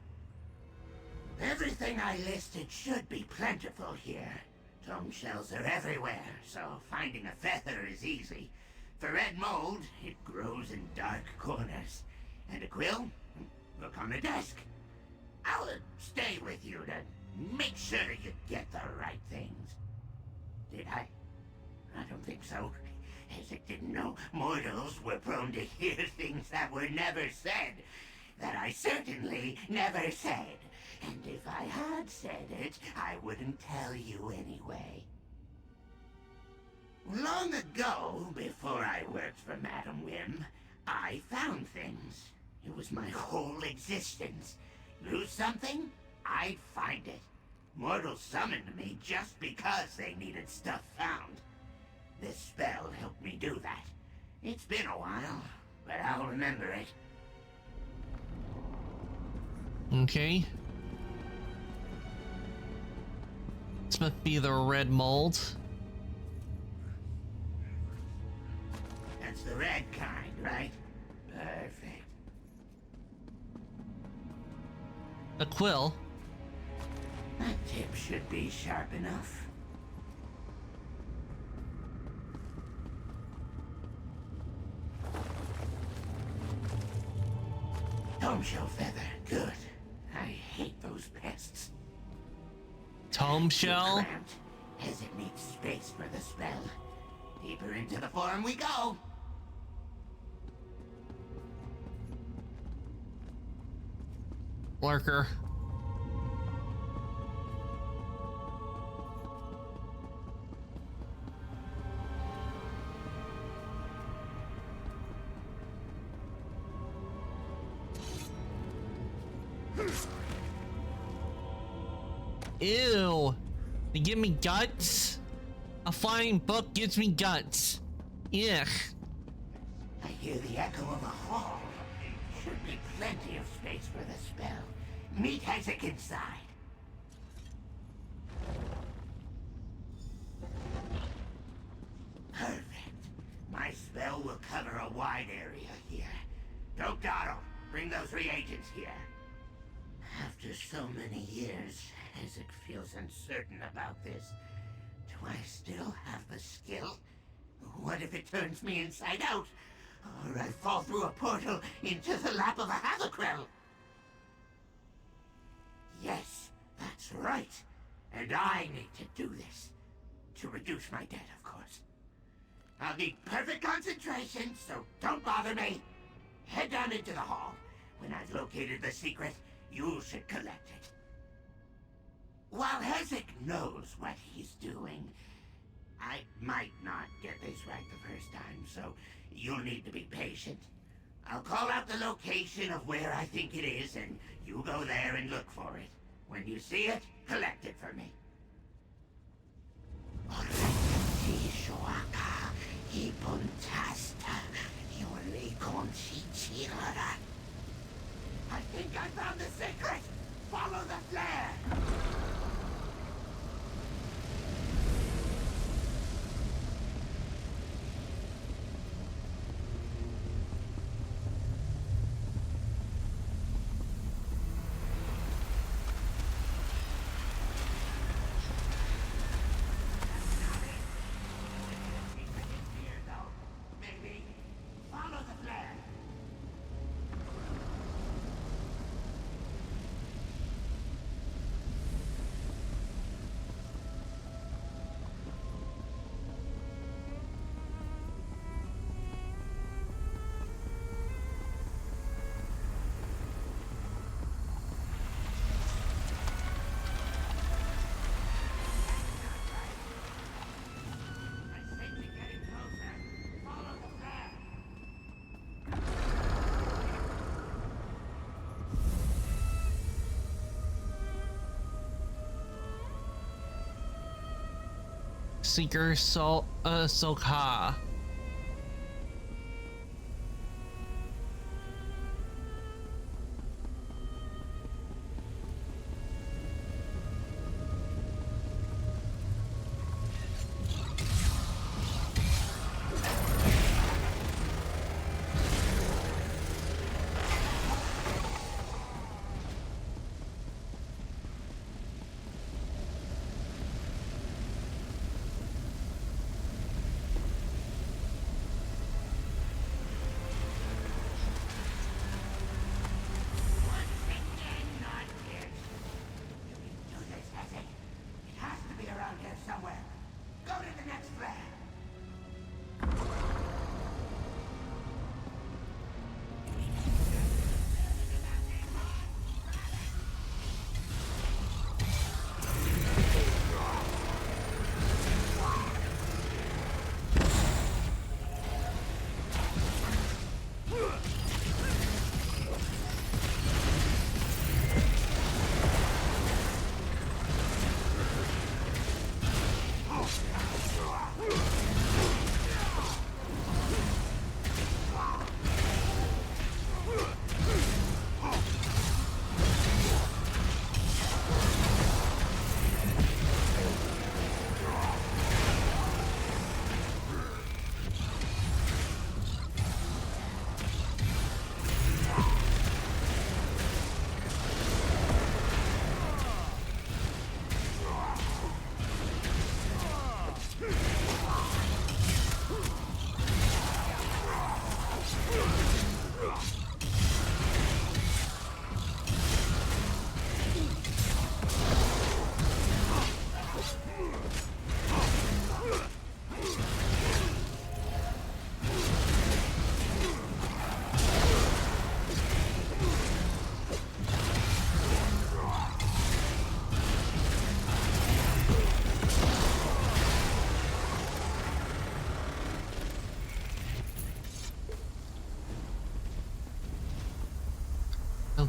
Everything I listed should be plentiful here. Tome shells are everywhere, so finding a feather is easy. For red mold, it grows in dark corners. And a quill? Look on the desk. I'll stay with you to make sure you get the right things. Did I? I don't think so. Hesik didn't know mortals were prone to hear things that were never said. That I certainly never said. And if I had said it, I wouldn't tell you anyway. Long ago, before I worked for Madam Wynn, I found things. It was my whole existence. Lose something? I'd find it. Mortals summoned me just because they needed stuff found. This spell helped me do that. It's been a while, but I'll remember it. Okay. This must be the red mold. That's the red kind, right? Perfect. A quill? That tip should be sharp enough. Tome shell feather, good. I hate those pests. Tome shell? Cramped, as it needs space for the spell. Deeper into the form we go. Lurker. Ew. They give me guts? A flying book gives me guts. Ugh. I hear the echo of a hall. Should be plenty of space for the spell. Meet Hezek inside. Perfect. My spell will cover a wide area here. Dotto, bring those reagents here. After so many years, Hezek feels uncertain about this. Do I still have the skill? What if it turns me inside out? Or I fall through a portal into the lap of a Hazakrell? Yes, that's right. And I need to do this. To reduce my debt, of course. I'll need perfect concentration, so don't bother me. Head down into the hall. When I've located the secret, you should collect it. While Hezek knows what he's doing, I might not get this right the first time, so you'll need to be patient. I'll call out the location of where I think it is, and you go there and look for it. When you see it, collect it for me. I think I found the secret! Follow the flare! Seeker Sokha.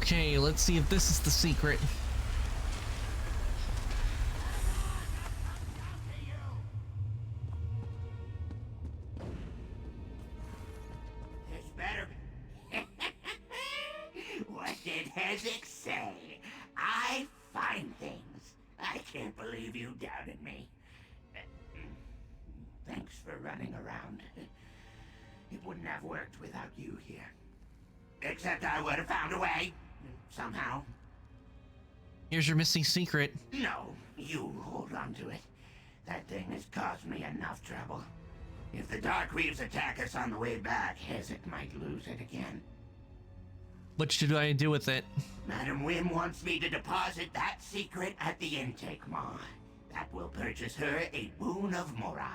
Okay, let's see if this is the secret. This better be. What did Hezek say? I find things. I can't believe you doubted me. Thanks for running around. It wouldn't have worked without you here. Except I would have found a way. Somehow. Here's your missing secret. No, you hold on to it. That thing has caused me enough trouble. If the Dark Reaves attack us on the way back, Hezek might lose it again. What should I do with it? Madam Wim wants me to deposit that secret at the intake maw. That will purchase her a boon of Mora.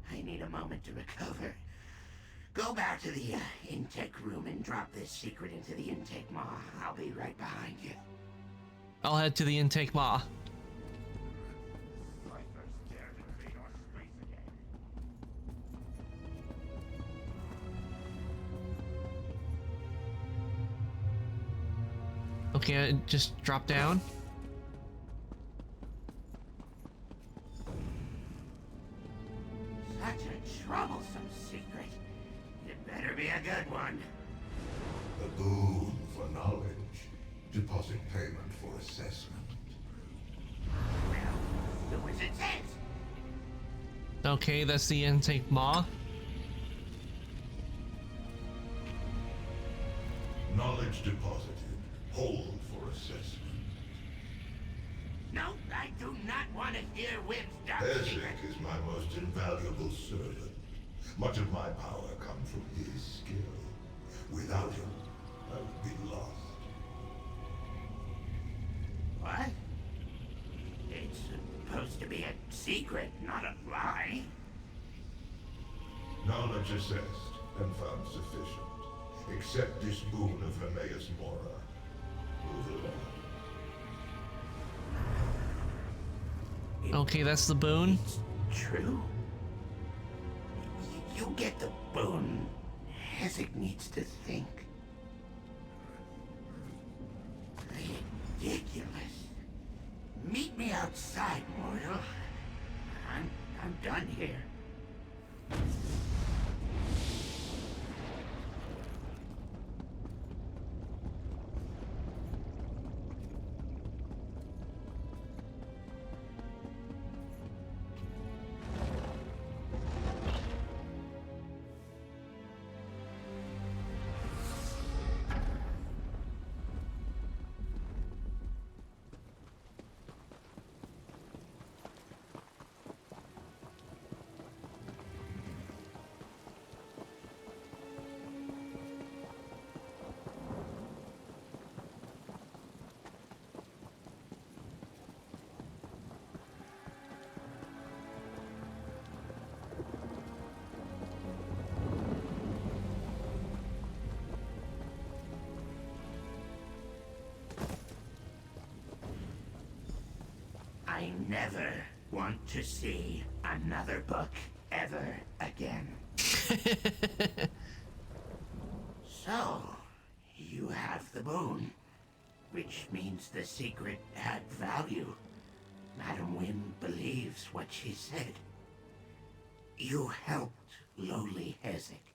I need a moment to recover. Go back to the intake room and drop this secret into the intake maw. I'll be right behind you. I'll head to the intake maw. Okay, I just drop down. Such a troublesome secret. It better be a good one. A boon for knowledge. Deposit payment for assessment. Well, do as it says. Okay, that's the intake maw. Knowledge deposited. Hold for assessment. No, I do not want to hear Wim's dark Hezek secret. is my most invaluable servant. Much of my power comes from his skill. Without him, I would be lost. What? It's supposed to be a secret, not a lie. Knowledge assessed and found sufficient. Accept this boon of Hermaeus Mora. Move along. Okay, that's the boon. True. You get the boon. Hezek needs to think. Ridiculous. Meet me outside, mortal. I'm done here. I never want to see another book ever again. So, you have the boon, which means the secret had value. Madam Wim believes what she said. You helped lowly Hezek.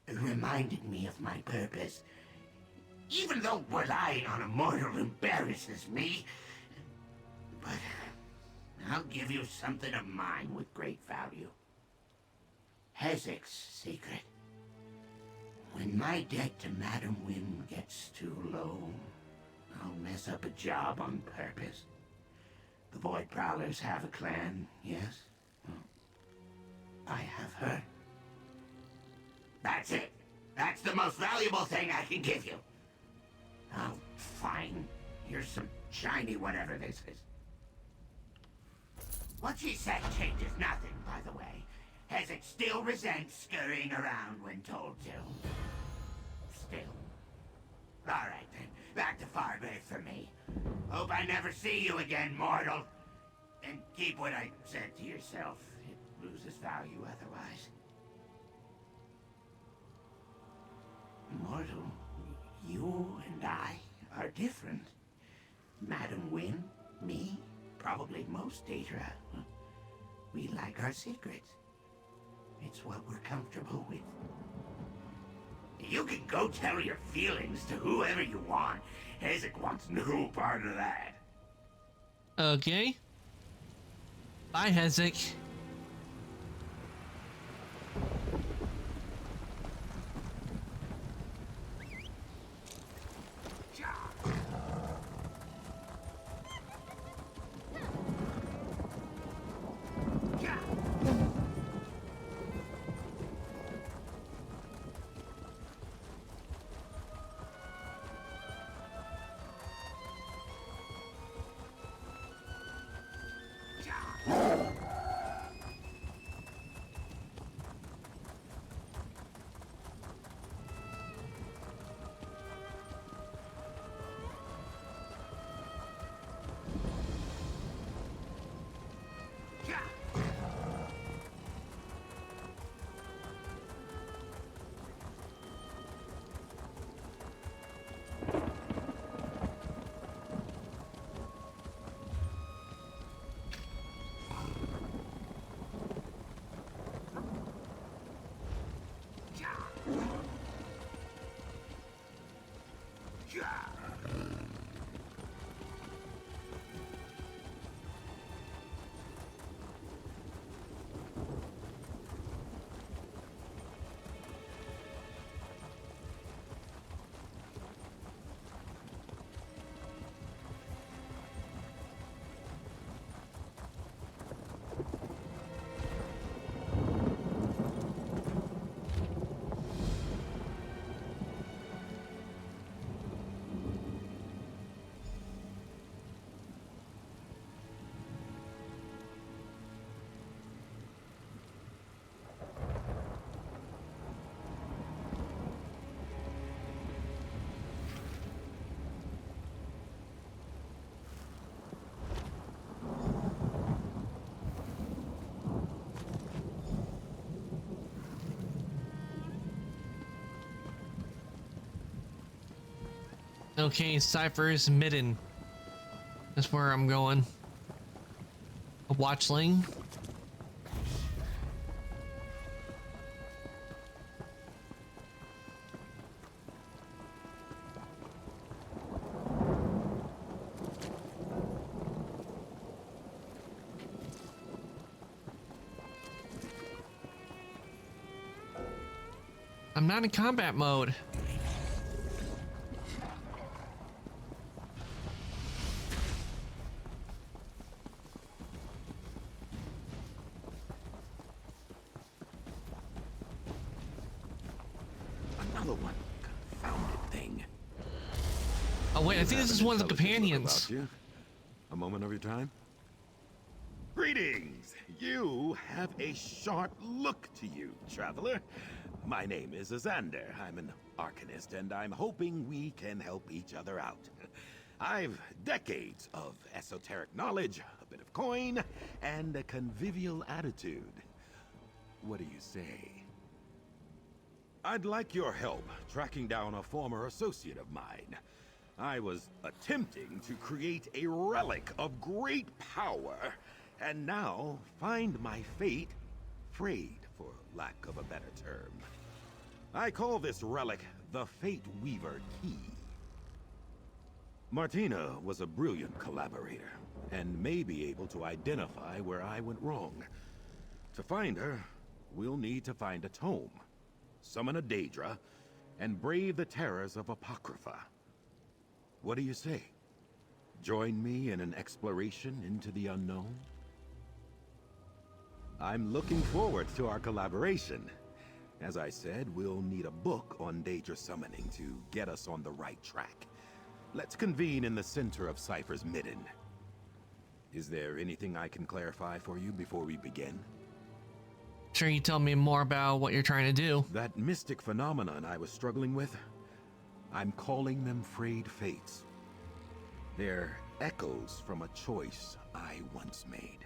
It reminded me of my purpose. Even though relying on a mortal embarrasses me, but I'll give you something of mine with great value. Hezek's secret. When my debt to Madam Wim gets too low, I'll mess up a job on purpose. The Void Prowlers have a clan, yes? Well, I have her. That's it. That's the most valuable thing I can give you. Oh, fine. Here's some shiny whatever this is. What she said changes nothing, by the way. Hezek still resents scurrying around when told to. Still. Alright then, back to Fargrave for me. Hope I never see you again, mortal. And keep what I said to yourself. It loses value otherwise. Mortal, you and I are different. Madam Wynn, me, probably most Daedra. We like our secrets. It's what we're comfortable with. You can go tell your feelings to whoever you want. Hezek wants no part of that. Okay. Bye, Hezek. Okay, Cypher's Midden. That's where I'm going. A watchling. I'm not in combat mode. Another one. Confounded thing. Oh wait, I think this is one of the companions. A moment of your time. Greetings! You have a sharp look to you, traveler. My name is Azander. I'm an arcanist, and I'm hoping we can help each other out. I've decades of esoteric knowledge, a bit of coin, and a convivial attitude. What do you say? I'd like your help tracking down a former associate of mine. I was attempting to create a relic of great power, and now find my fate frayed, for lack of a better term. I call this relic the Fate Weaver Key. Martina was a brilliant collaborator, and may be able to identify where I went wrong. To find her, we'll need to find a tome, summon a Daedra, and brave the terrors of Apocrypha. What do you say? Join me in an exploration into the unknown? I'm looking forward to our collaboration. As I said, we'll need a book on Daedra summoning to get us on the right track. Let's convene in the center of Cypher's Midden. Is there anything I can clarify for you before we begin? Sure, you tell me more about what you're trying to do. That mystic phenomenon I was struggling with, I'm calling them frayed fates. They're echoes from a choice I once made.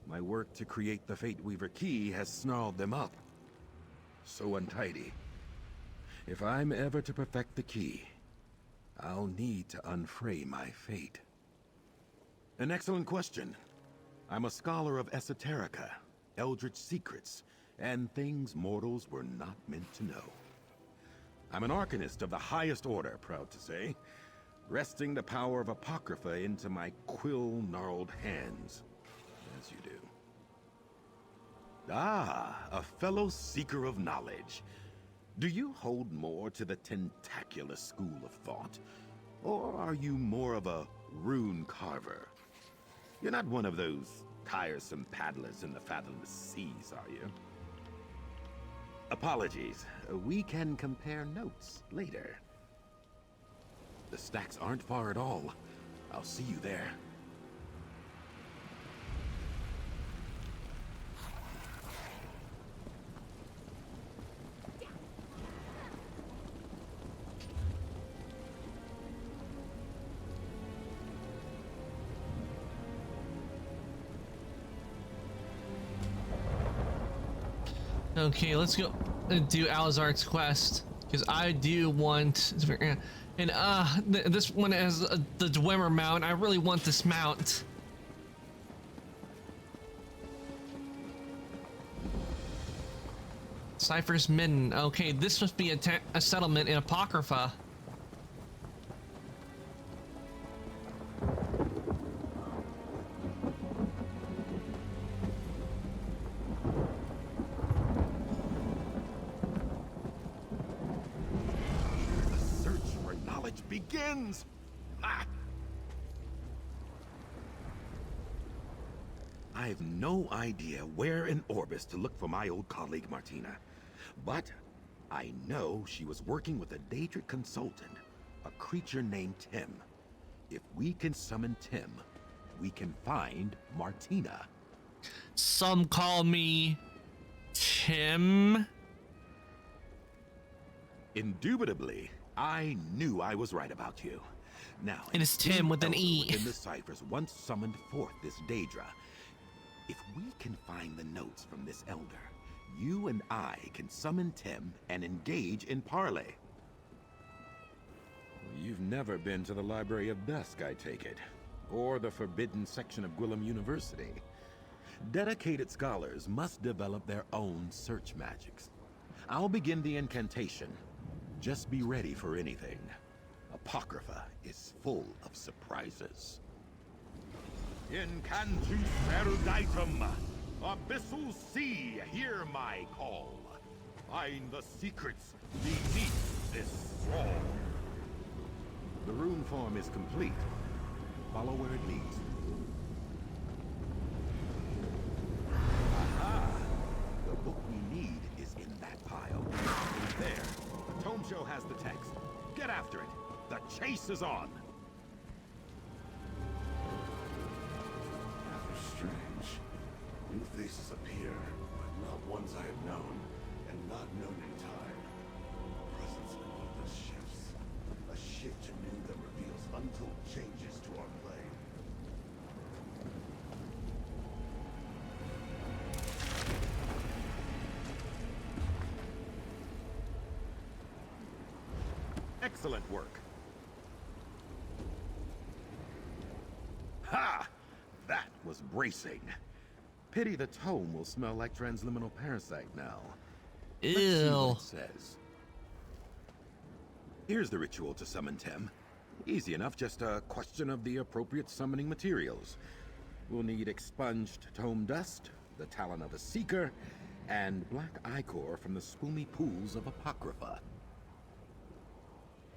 My work to create the Fate Weaver Key has snarled them up. So untidy. If I'm ever to perfect the key, I'll need to unfray my fate. An excellent question. I'm a scholar of esoterica, eldritch secrets, and things mortals were not meant to know. I'm an arcanist of the highest order, proud to say, wresting the power of Apocrypha into my quill-gnarled hands, as you do. Ah, a fellow seeker of knowledge. Do you hold more to the tentacular school of thought, or are you more of a rune carver? You're not one of those tiresome paddlers in the fathomless seas, are you? Apologies. We can compare notes later. The stacks aren't far at all. I'll see you there. Okay, let's go do Alazar's quest, because I do want, and this one has the Dwemer mount. I really want this mount. Cypher's Midden. Okay, this must be a settlement in Apocrypha. Begins! Ah! I have no idea where in Orbis to look for my old colleague Martina, but I know she was working with a Daedric consultant, a creature named Tim. If we can summon Tim, we can find Martina. Some call me Tim. Indubitably. I knew I was right about you. Now, and it's Tim with an E. Within the ciphers once summoned forth this Daedra. If we can find the notes from this elder, you and I can summon Tim and engage in parley. You've never been to the Library of Dusk, I take it, or the forbidden section of Gwillem University. Dedicated scholars must develop their own search magics. I'll begin the incantation. Just be ready for anything. Apocrypha is full of surprises. Incantus eruditum, abyssal sea, hear my call. Find the secrets beneath this scroll. The rune form is complete. Follow where it leads. Aha! The book we need is in that pile. There. Tome Show has the text. Get after it. The chase is on. Rather strange. New faces appear, but not ones I have known, and not known in time. Presence in one of those shifts. A shift anew that reveals untold changes to our plane. Excellent work. Ha! That was bracing. Pity the tome will smell like transliminal parasite now. Ew. Let's see what it says. Here's the ritual to summon Tim. Easy enough, just a question of the appropriate summoning materials. We'll need expunged tome dust, the talon of a seeker, and black ichor from the spoomy pools of Apocrypha.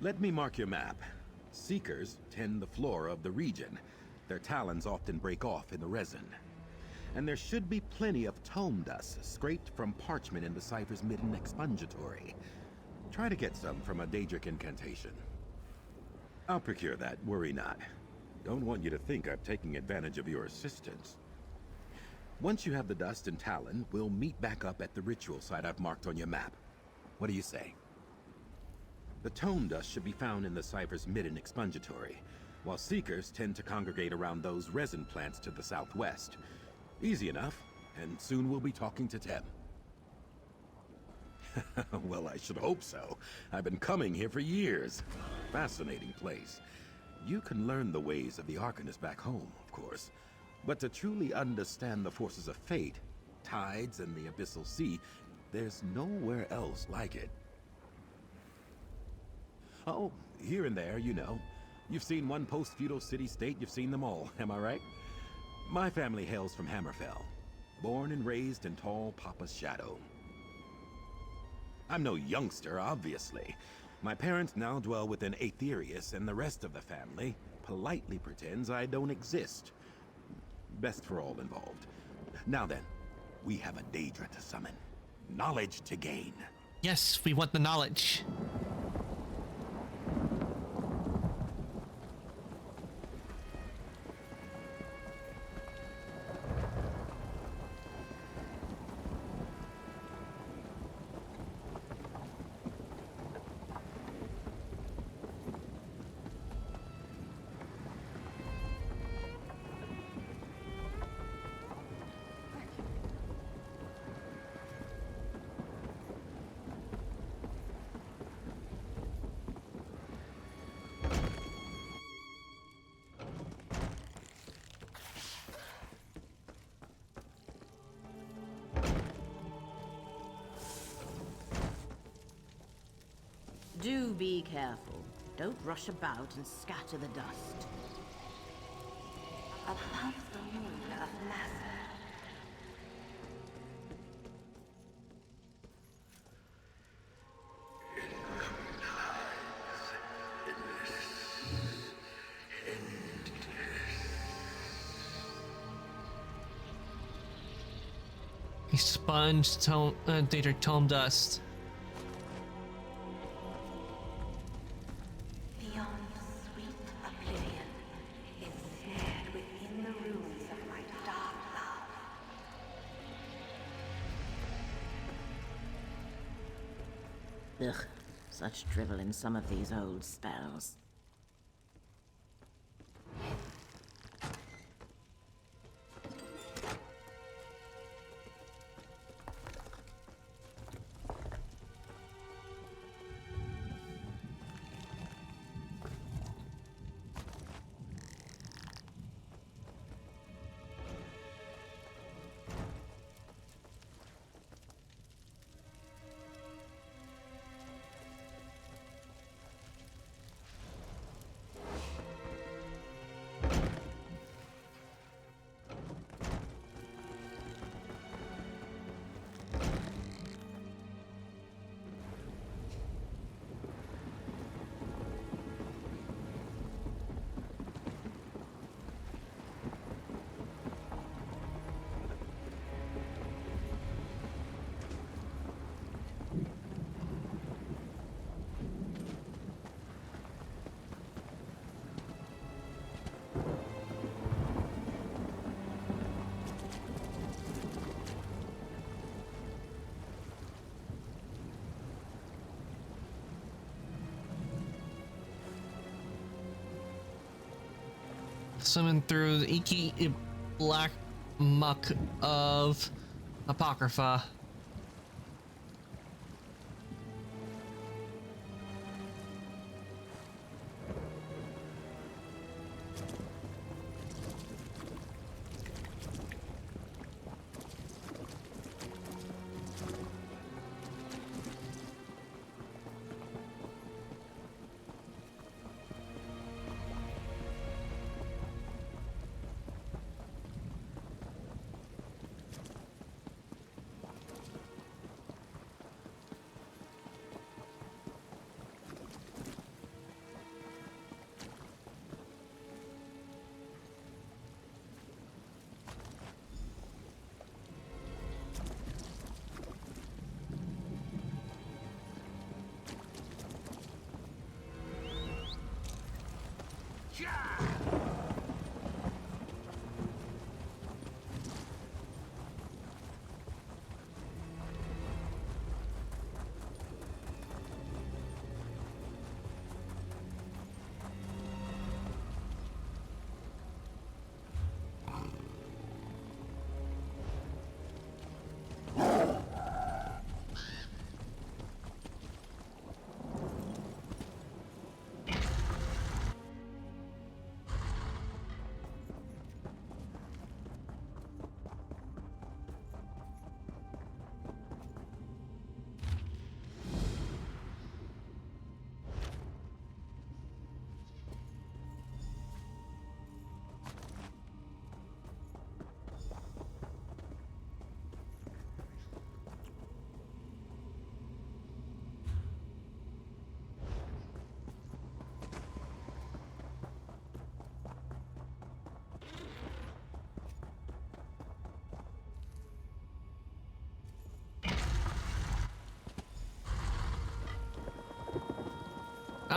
Let me mark your map. Seekers tend the flora of the region. Their talons often break off in the resin. And there should be plenty of tome dust scraped from parchment in the Cypher's Midden expungatory. Try to get some from a Daedric incantation. I'll procure that, worry not. Don't want you to think I'm taking advantage of your assistance. Once you have the dust and talon, we'll meet back up at the ritual site I've marked on your map. What do you say? The tome dust should be found in the Cypher's Midden expungatory, while seekers tend to congregate around those resin plants to the southwest. Easy enough, and soon we'll be talking to Tim. Well, I should hope so. I've been coming here for years. fascinating place. You can learn the ways of the Arcanists back home, of course. But to truly understand the forces of fate, tides and the Abyssal Sea, there's nowhere else like it. Oh, here and there, you know. You've seen one post-feudal city-state, you've seen them all, am I right? My family hails from Hammerfell, born and raised in tall Papa's shadow. I'm no youngster, obviously. My parents now dwell within Aetherius, and the rest of the family politely pretends I don't exist. Best for all involved. Now then, we have a Daedra to summon. Knowledge to gain. Yes, we want the knowledge. Do be careful. Don't rush about and scatter the dust. Above the moon of Master. He sponged Daedric tome dust. Beyond sweet oblivion is snared within the ruins of my dark love. Ugh, such drivel in some of these old spells. Swimming through the inky black muck of Apocrypha.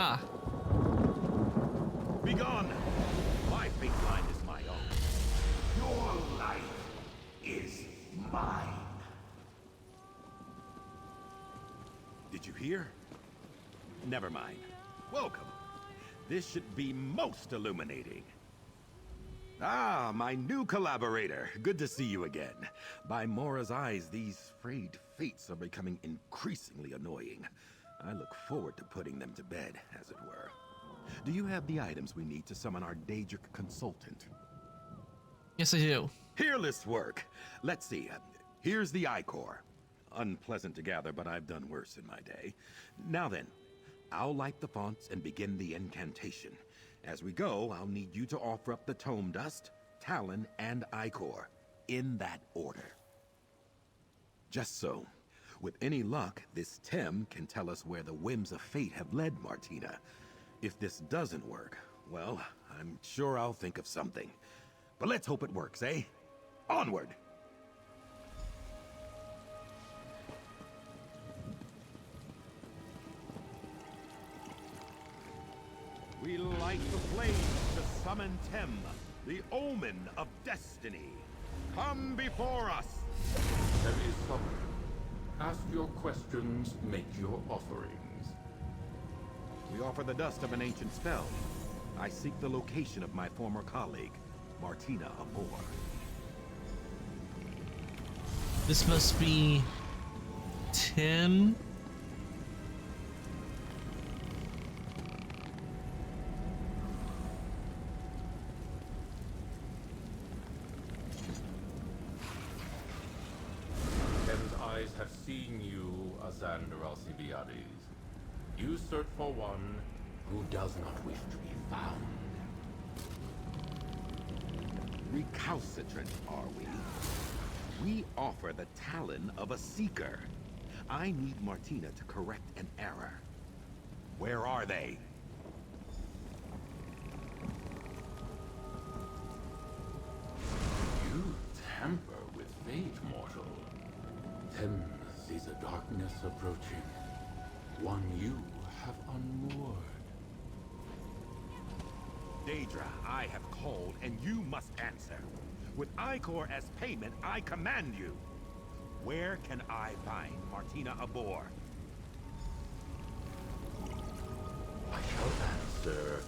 Ah. Begone! My fate line is my own. Your life is mine. Did you hear? Never mind. Welcome. This should be most illuminating. Ah, my new collaborator. Good to see you again. By Mora's eyes, these frayed fates are becoming increasingly annoying. I look forward to putting them to bed, as it were. Do you have the items we need to summon our Daedric consultant? Yes, I do. Peerless work. Let's see. Here's the Ichor. Unpleasant to gather, but I've done worse in my day. Now then, I'll light the fonts and begin the incantation. As we go, I'll need you to offer up the Tome Dust, Talon, and Ichor, in that order. Just so, with any luck, this Tem can tell us where the whims of fate have led Martina. If this doesn't work, well, I'm sure I'll think of something. But let's hope it works, eh? Onward! We light the flames to summon Tem, the omen of destiny. Come before us! Heavy summoner. Ask your questions, make your offerings. We offer the dust of an ancient spell. I seek the location of my former colleague, Martina Abor. This must be Tim. Tem's eyes have seen you, Azander Alcibiades. You search for one who does not wish to be found. Recalcitrant, are we? We offer the talon of a seeker. I need Martina to correct an error. Where are they? You tamper with fate, mortal. Tem sees a darkness approaching. One you have unmoored. Daedra, I have called, and you must answer. With Ichor as payment, I command you. Where can I find Martina Abor? I shall answer,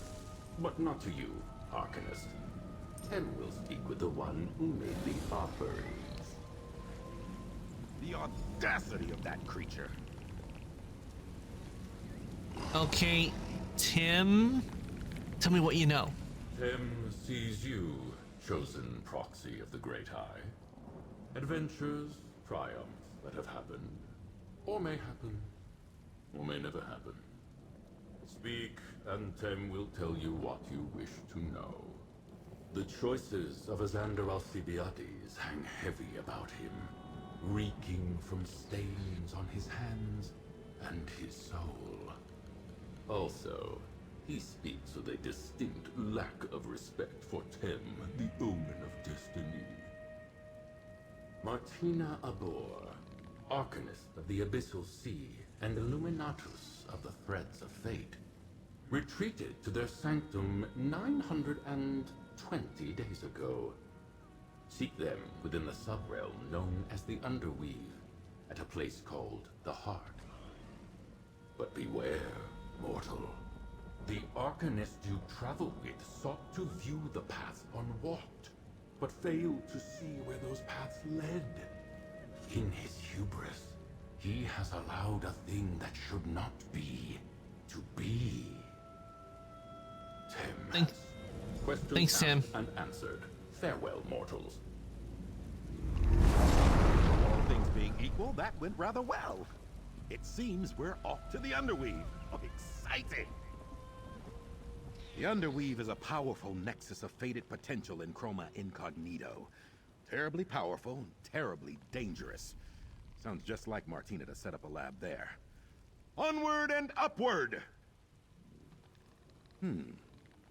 but not to you, Arcanist. Tem will speak with the one who made the offerings. The audacity of that creature. Okay, Tim. Tell me what you know. Tem sees you, chosen proxy of the Great Eye. Adventures, triumphs that have happened, or may happen, or may never happen. Speak, and Tem will tell you what you wish to know. The choices of Azander Alcibiades hang heavy about him, reeking from stains on his hands and his soul. Also, he speaks with a distinct lack of respect for Tem, the omen of destiny. Martina Abor, Arcanist of the Abyssal Sea and Illuminatus of the Threads of Fate, retreated to their sanctum 920 days ago. Seek them within the subrealm known as the Underweave, at a place called the Heart. But beware, mortal. The Arcanist you travel with sought to view the paths unwalked, but failed to see where those paths led. In his hubris, he has allowed a thing that should not be, to be. Tem has. Questions Thanks, Tim. asked and answered. Farewell, mortals. All things being equal, that went rather well. It seems we're off to the Underweave. Oh, exciting! The Underweave is a powerful nexus of fated potential in Chroma Incognito. Terribly powerful, terribly dangerous. Sounds just like Martina to set up a lab there. Onward and upward! Am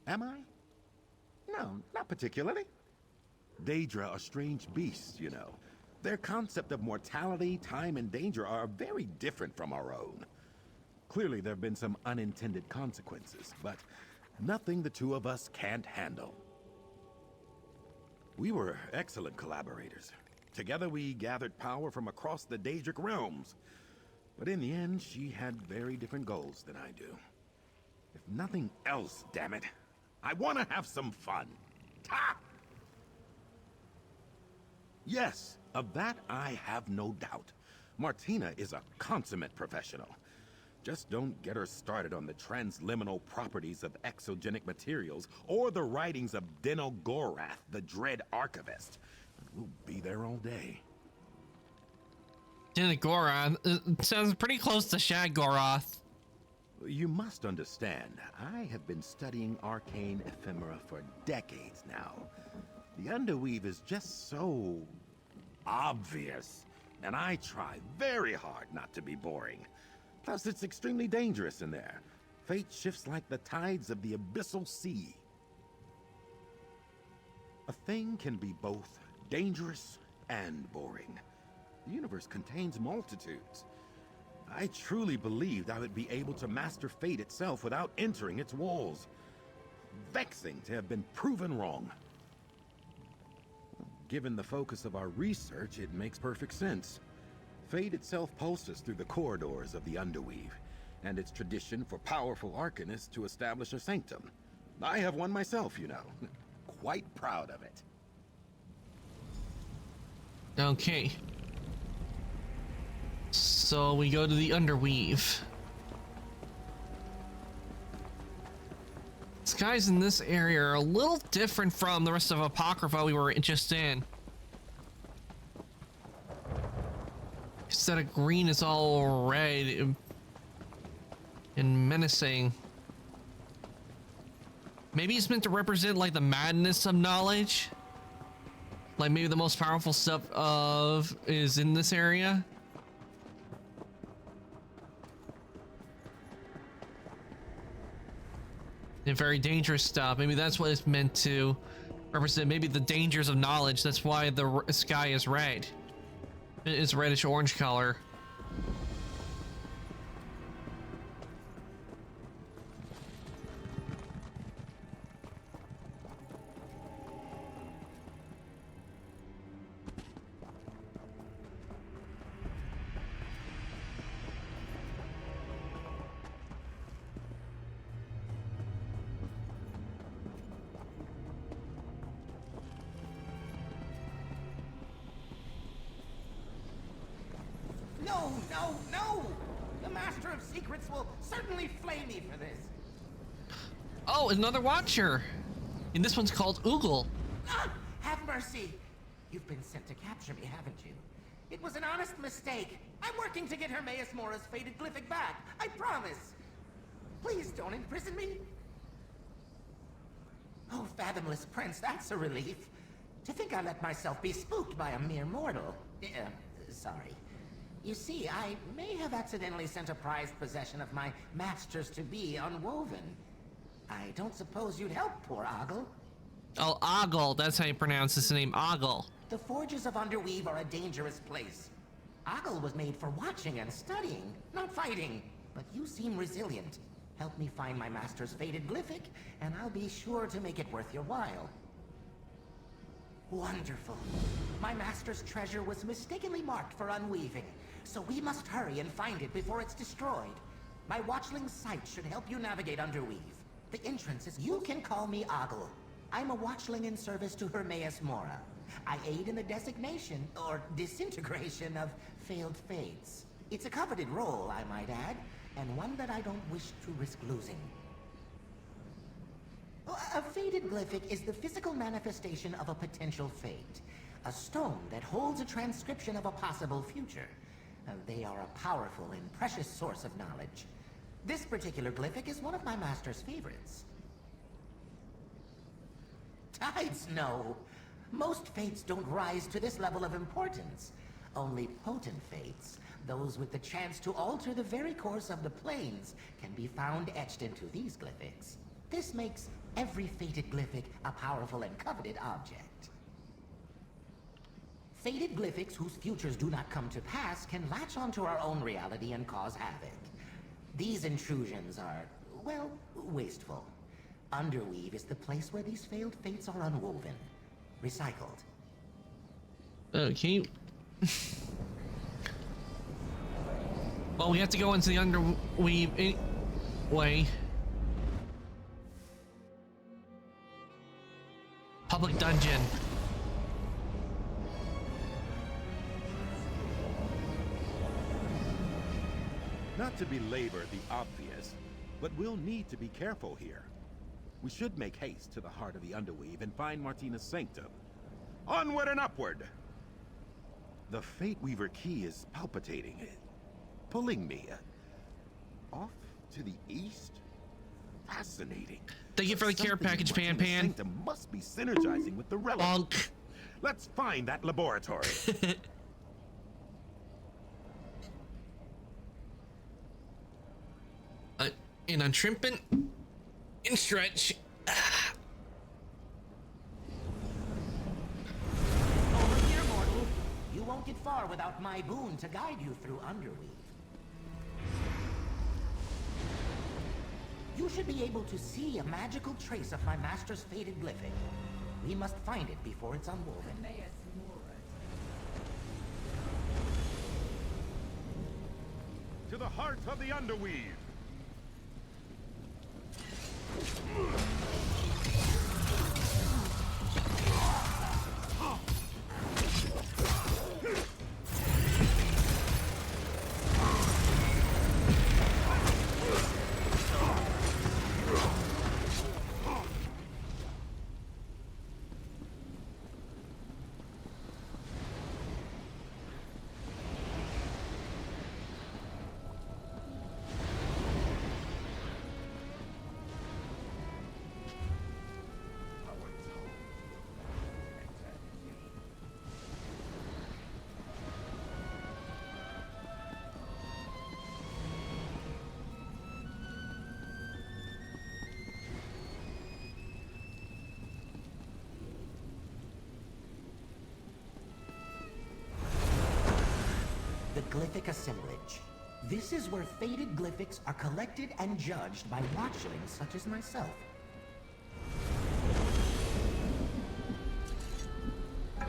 I? No, not particularly. Daedra are strange beasts, you know. Their concept of mortality, time, and danger are very different from our own. Clearly, there have been some unintended consequences, but nothing the two of us can't handle. We were excellent collaborators. Together we gathered power from across the Daedric realms. But in the end, she had very different goals than I do. If nothing else, damn it, I want to have some fun. Ha! Yes, of that I have no doubt. Martina is a consummate professional. Just don't get her started on the transliminal properties of exogenic materials or the writings of Dino Gorath, the Dread Archivist. We'll be there all day. Gorath sounds pretty close to Shad Goroth. You must understand, I have been studying arcane ephemera for decades now. The Underweave is just so obvious, and I try very hard not to be boring. Plus, it's extremely dangerous in there. Fate shifts like the tides of the abyssal sea. A thing can be both dangerous and boring. The universe contains multitudes. I truly believed I would be able to master fate itself without entering its walls. Vexing to have been proven wrong. Given the focus of our research, it makes perfect sense. Fate itself pulses through the corridors of the Underweave, and it's tradition for powerful arcanists to establish a sanctum. I have one myself, you know. Quite proud of it. Okay. So we go to the Underweave. Skies in this area are a little different from the rest of Apocrypha we were just in. Instead of green, it's all red and menacing. Maybe it's meant to represent like the madness of knowledge. Like maybe the most powerful stuff is in this area. And very dangerous stuff. Maybe that's what it's meant to represent. Maybe the dangers of knowledge. That's why the sky is red. It's reddish orange color. No, no, no! The Master of Secrets will certainly flay me for this. Oh, another Watcher! And this one's called Oogle. Ah, have mercy! You've been sent to capture me, haven't you? It was an honest mistake. I'm working to get Hermaeus Mora's faded glyphic back. I promise. Please don't imprison me. Oh, fathomless prince, that's a relief. To think I let myself be spooked by a mere mortal. Sorry. You see, I may have accidentally sent a prized possession of my masters-to-be unwoven. I don't suppose you'd help poor Ogle? Oh, Ogle. That's how you pronounce his name, Ogle. The forges of Underweave are a dangerous place. Ogle was made for watching and studying, not fighting. But you seem resilient. Help me find my master's faded glyphic, and I'll be sure to make it worth your while. Wonderful. My master's treasure was mistakenly marked for unweaving, so we must hurry and find it before it's destroyed. My watchling's sight should help you navigate Underweave. The entrance is... You can call me Ogle. I'm a watchling in service to Hermaeus Mora. I aid in the designation, or disintegration, of failed fates. It's a coveted role, I might add, and one that I don't wish to risk losing. A faded glyphic is the physical manifestation of a potential fate. A stone that holds a transcription of a possible future. They are a powerful and precious source of knowledge. This particular glyphic is one of my master's favorites. Tides, no. Most fates don't rise to this level of importance. Only potent fates, those with the chance to alter the very course of the planes, can be found etched into these glyphics. This makes every fated glyphic a powerful and coveted object. Fated glyphics whose futures do not come to pass can latch onto our own reality and cause havoc. These intrusions are, well, wasteful. Underweave is the place where these failed fates are unwoven. Recycled. Okay. Well, we have to go into the Underweave anyway. Public dungeon. Not to belabor the obvious, but we'll need to be careful here. We should make haste to the heart of the Underweave and find Martina's sanctum. Onward and upward! The Fate Weaver key is palpitating, pulling me off to the east. Fascinating. Thank you for the care package, Pan Pan. Sanctum must be synergizing with the relic. Bonk. Let's find that laboratory. And I'm trimping and stretch. Over here, mortal. You won't get far without my boon to guide you through Underweave. You should be able to see a magical trace of my master's fated glyphic. We must find it before it's unwoven. To the heart of the Underweave. Glyphic assemblage. This is where fated glyphics are collected and judged by watchlings such as myself. Try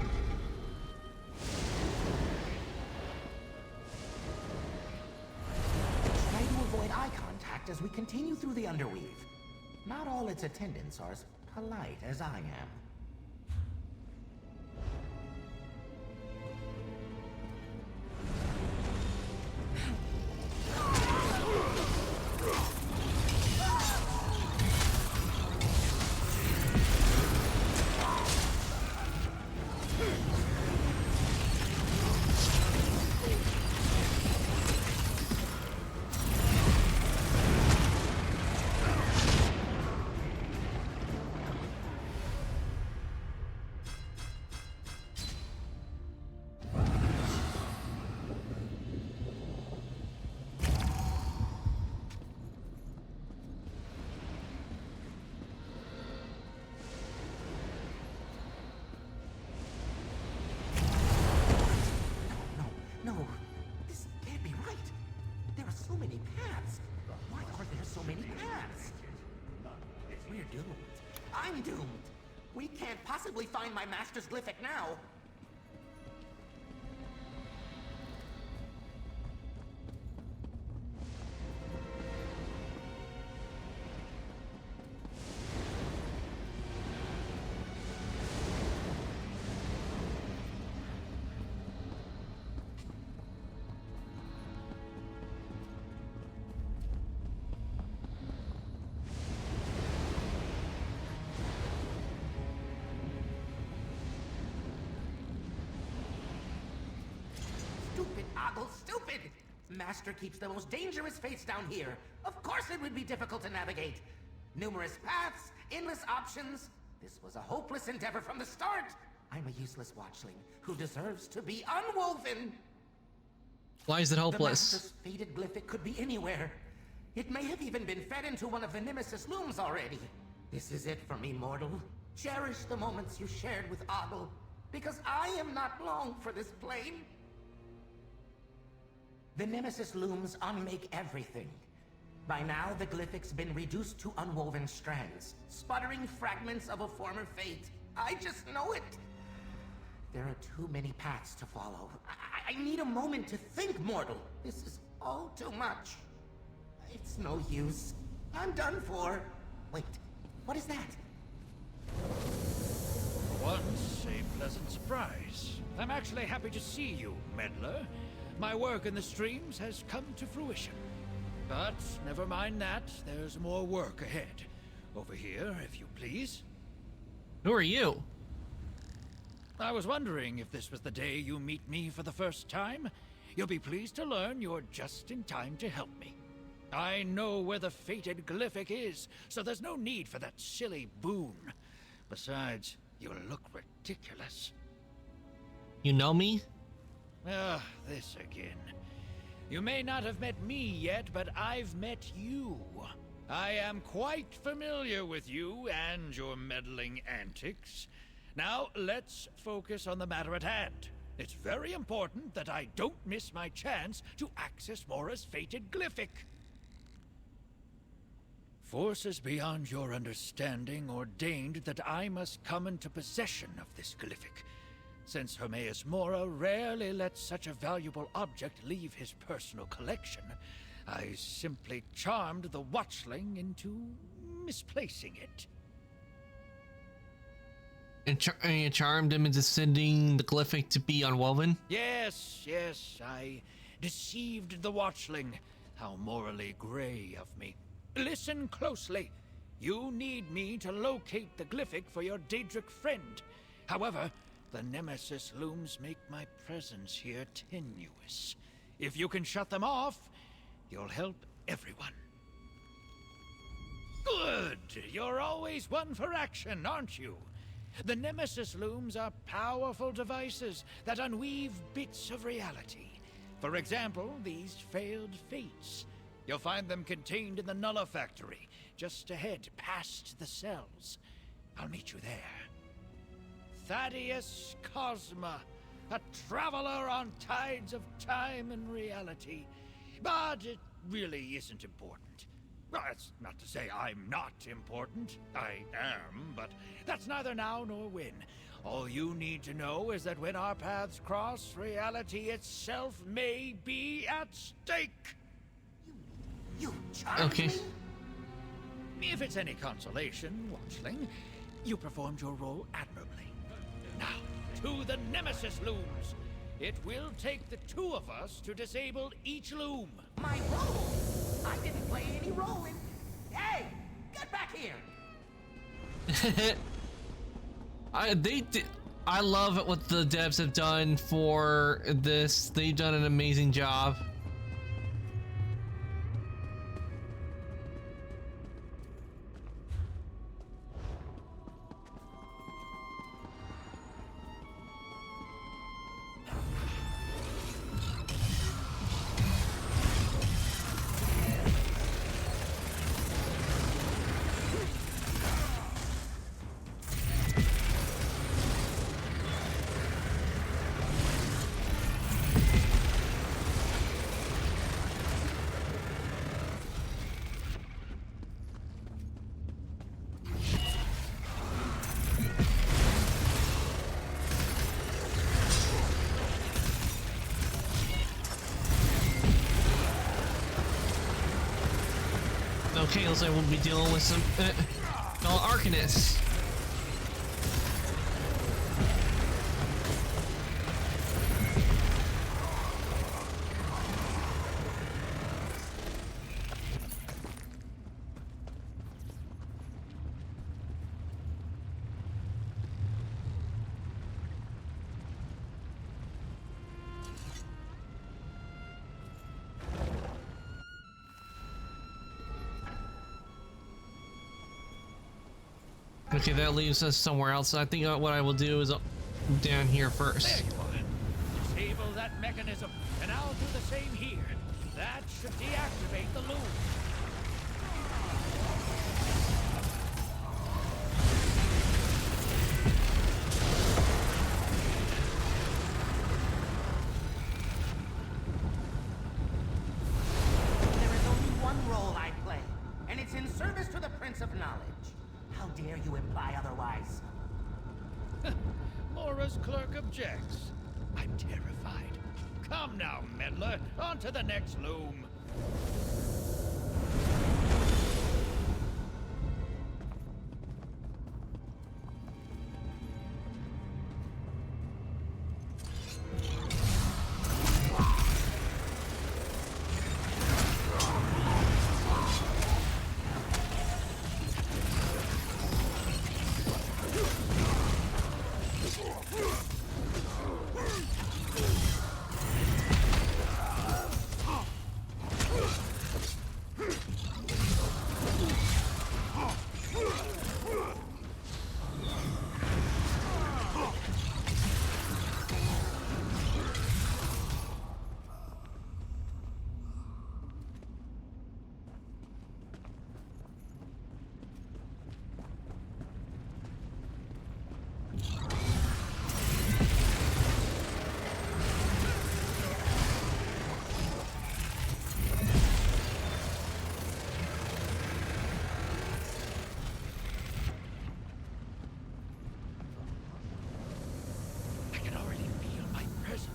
to avoid eye contact as we continue through the Underweave. Not all its attendants are as polite as I am. I'm doomed. We can't possibly find my master's glyphic now. Stupid! Master keeps the most dangerous fates down here. Of course it would be difficult to navigate. Numerous paths, endless options. This was a hopeless endeavor from the start. I'm a useless watchling who deserves to be unwoven. Why is it hopeless? The master's fated glyphic could be anywhere. It may have even been fed into one of the Nemesis looms already. This is it for me, mortal. Cherish the moments you shared with Ogle, because I am not long for this plane. The Nemesis looms unmake everything. By now, the glyphic's been reduced to unwoven strands, sputtering fragments of a former fate. I just know it. There are too many paths to follow. I need a moment to think, mortal. This is all too much. It's no use. I'm done for. Wait, what is that? For once, a pleasant surprise. I'm actually happy to see you, meddler. My work in the streams has come to fruition. But never mind that, there's more work ahead. Over here, if you please. Who are you? I was wondering if this was the day you meet me for the first time. You'll be pleased to learn you're just in time to help me. I know where the fated glyphic is, so there's no need for that silly boon. Besides, you'll look ridiculous. You know me? Ah, this again. You may not have met me yet, but I've met you. I am quite familiar with you and your meddling antics. Now, let's focus on the matter at hand. It's very important that I don't miss my chance to access Mora's fated glyphic. Forces beyond your understanding ordained that I must come into possession of this glyphic. Since Hermaeus Mora rarely lets such a valuable object leave his personal collection, I simply charmed the Watchling into misplacing it. And you charmed him into sending the glyphic to be unwoven? Yes, I deceived the Watchling. How morally gray of me. Listen closely. You need me to locate the glyphic for your Daedric friend. However, the Nemesis looms make my presence here tenuous. If you can shut them off, you'll help everyone. Good! You're always one for action, aren't you? The Nemesis looms are powerful devices that unweave bits of reality. For example, these failed fates. You'll find them contained in the Nulla Factory, just ahead, past the cells. I'll meet you there. Thaddeus Cosma, a traveler on tides of time and reality. But it really isn't important. Well, that's not to say I'm not important. I am, but that's neither now nor when. All you need to know is that when our paths cross, reality itself may be at stake. You charmed me? If it's any consolation, Watchling, you performed your role admirably. Now, to the Nemesis looms. It will take the two of us to disable each loom. My role? I didn't play any role in... Hey! Get back here! I love what the devs have done for this. They've done an amazing job. Okay, looks like we'll be dealing with some Arcanists. Okay, that leaves us somewhere else. I think what I will do is down here first. There you are. Disable that mechanism, and I'll do the same here. That should deactivate the loop. There is only one role I'd objects. I'm terrified. Come now, meddler. On to the next loom.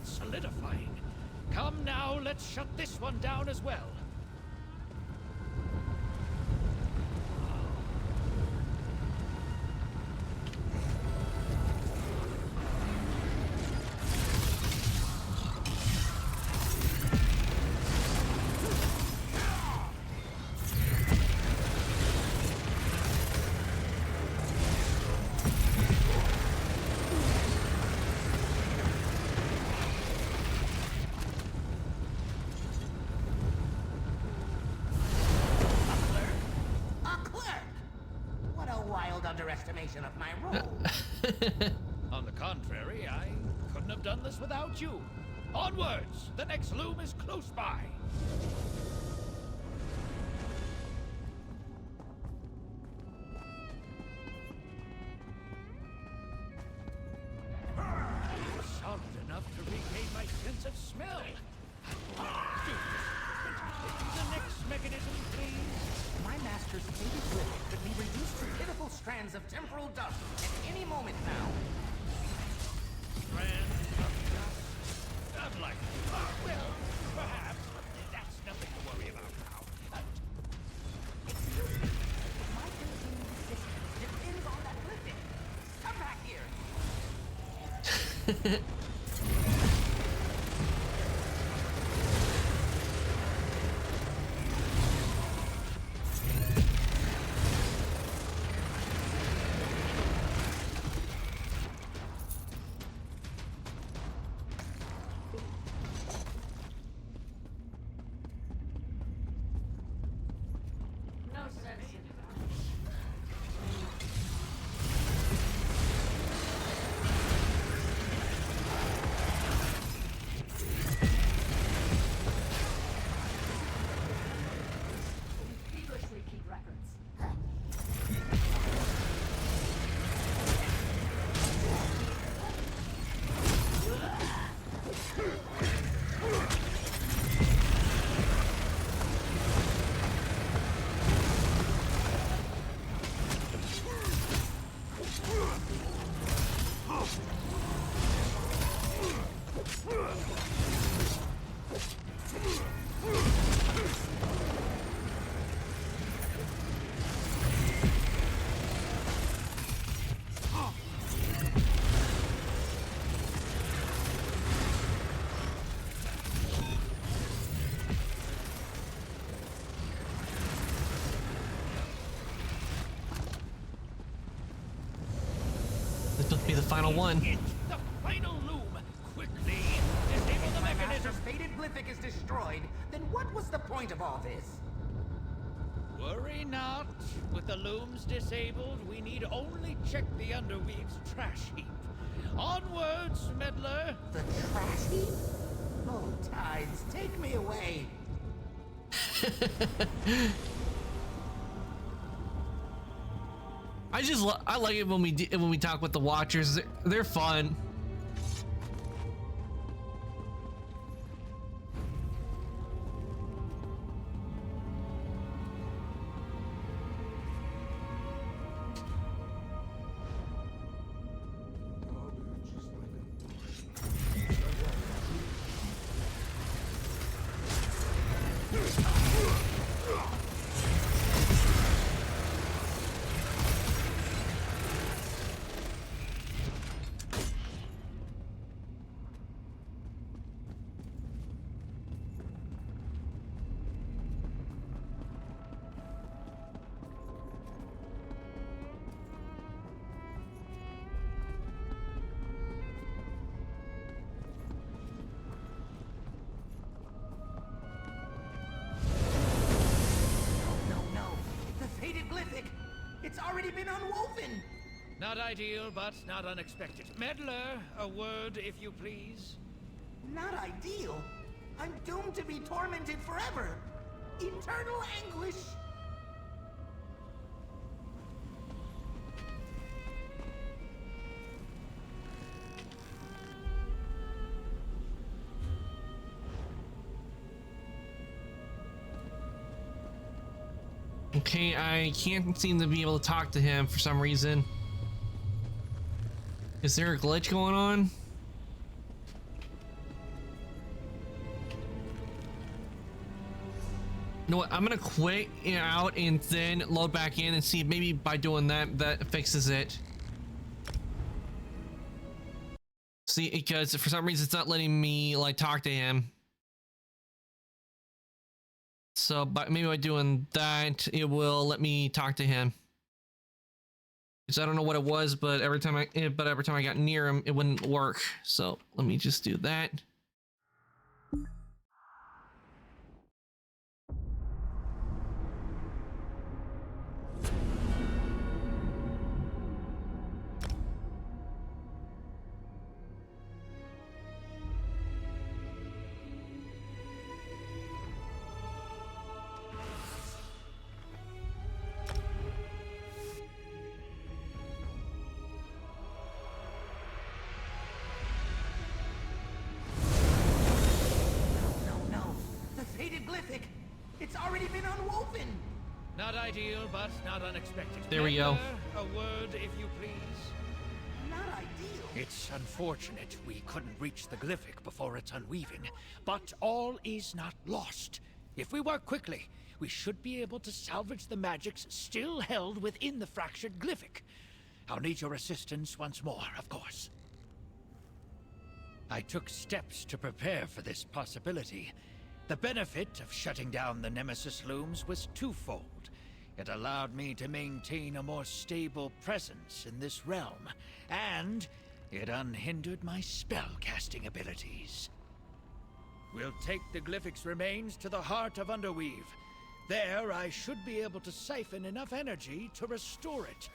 Solidifying. Come now, let's shut this one down as well. Underestimation of my role. On the contrary, I couldn't have done this without you. Onwards! The next loom is close by. Solid enough to regain my sense of smell. The next mechanism, please. My master's faded glyph could be reduced to pitiful strands of temporal dust at any moment now. Strands of dust? Unlikely. Well, perhaps, but that's nothing to worry about now. Excuse me. My continued existence depends on that glyph. Come back here. This must be the final one. The final loom! Quickly! Disable the My mechanism! master's faded glyphic is destroyed. Then what was the point of all this? Worry not. With the looms disabled, we need only check the Underweave's trash heap. Onwards, meddler! The trash heap? Oh, tides, take me away. I like it when we talk with the Watchers. They're fun. already been unwoven. Not ideal, but not unexpected. Meddler, a word, if you please. Not ideal. I'm doomed to be tormented forever. Eternal anguish. Okay, I can't seem to be able to talk to him for some reason. Is there a glitch going on? You know what? I'm gonna quit out and then load back in and see if maybe by doing that fixes it. See, because for some reason it's not letting me like talk to him. So, but maybe by doing that, it will let me talk to him. Because I don't know what it was, but every time I got near him, it wouldn't work. So let me just do that. It's already been unwoven. Not ideal, but not unexpected. There we go. A word, if you please. Not ideal. It's unfortunate we couldn't reach the glyphic before its unweaving, but all is not lost. If we work quickly, we should be able to salvage the magics still held within the fractured glyphic. I'll need your assistance once more, of course. I took steps to prepare for this possibility. The benefit of shutting down the Nemesis looms was twofold. It allowed me to maintain a more stable presence in this realm, and it unhindered my spell-casting abilities. We'll take the glyphic's remains to the heart of Underweave. There, I should be able to siphon enough energy to restore it.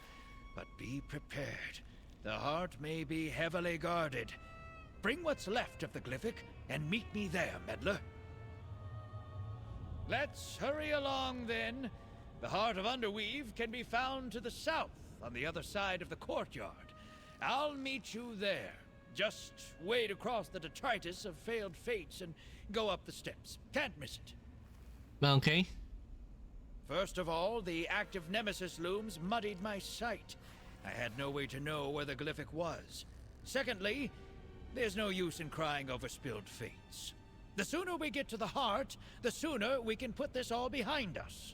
But be prepared. The heart may be heavily guarded. Bring what's left of the glyphic and meet me there, Meddler. Let's hurry along, then. The heart of Underweave can be found to the south, on the other side of the courtyard. I'll meet you there. Just wade across the detritus of failed fates and go up the steps. Can't miss it. Okay. First of all, the active Nemesis looms muddied my sight. I had no way to know where the glyphic was. Secondly, there's no use in crying over spilled fates. The sooner we get to the heart, the sooner we can put this all behind us.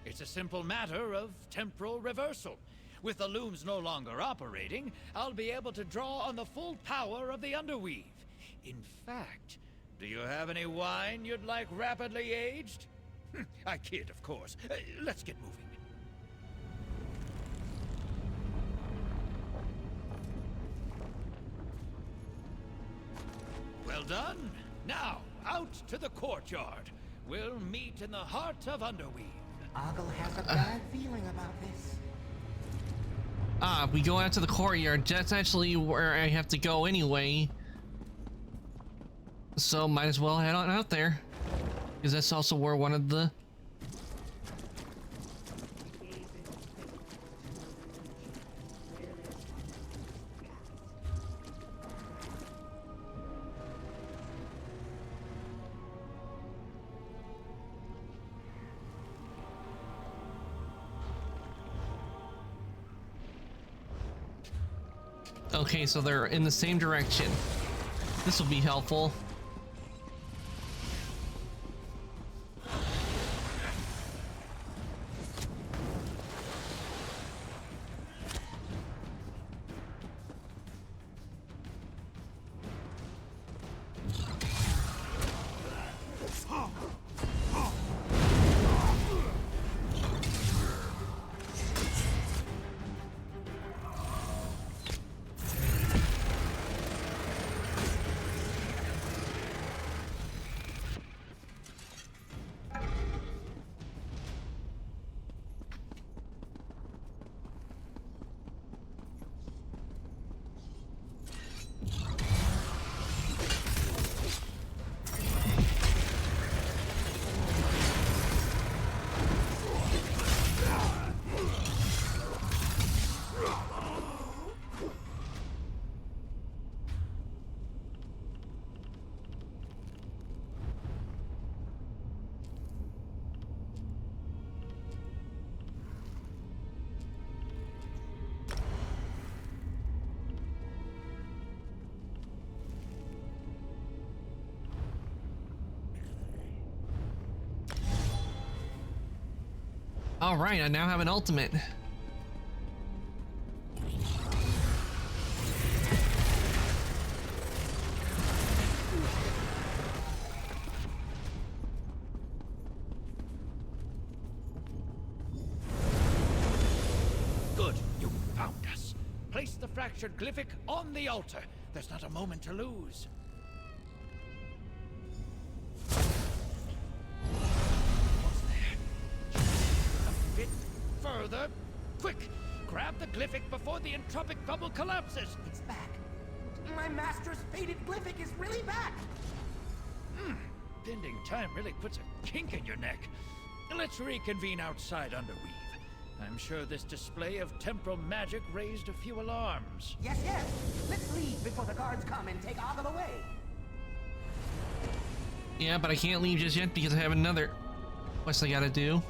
It's a simple matter of temporal reversal. With the looms no longer operating, I'll be able to draw on the full power of the Underweave. In fact, do you have any wine you'd like rapidly aged? I kid, of course. Let's get moving. Well done. Now, out to the courtyard. We'll meet in the heart of Underweave. Ogle has a bad feeling about this. We go out to the courtyard. That's actually where I have to go anyway. So might as well head on out there. Because that's also where one of the... Okay, so they're in the same direction. This will be helpful. All right, I now have an ultimate. Good, you found us. Place the fractured glyphic on the altar. There's not a moment to lose. What's there? A bit further. Quick! Grab the glyphic before the entropic bubble collapses. It's back. My master's faded glyphic is really back. Bending time really puts a kink in your neck. Let's reconvene outside Underweave. I'm sure this display of temporal magic raised a few alarms. Yes, yes. Let's leave before the guards come and take Ogle away. Yeah, but I can't leave just yet because I have another quest I gotta do.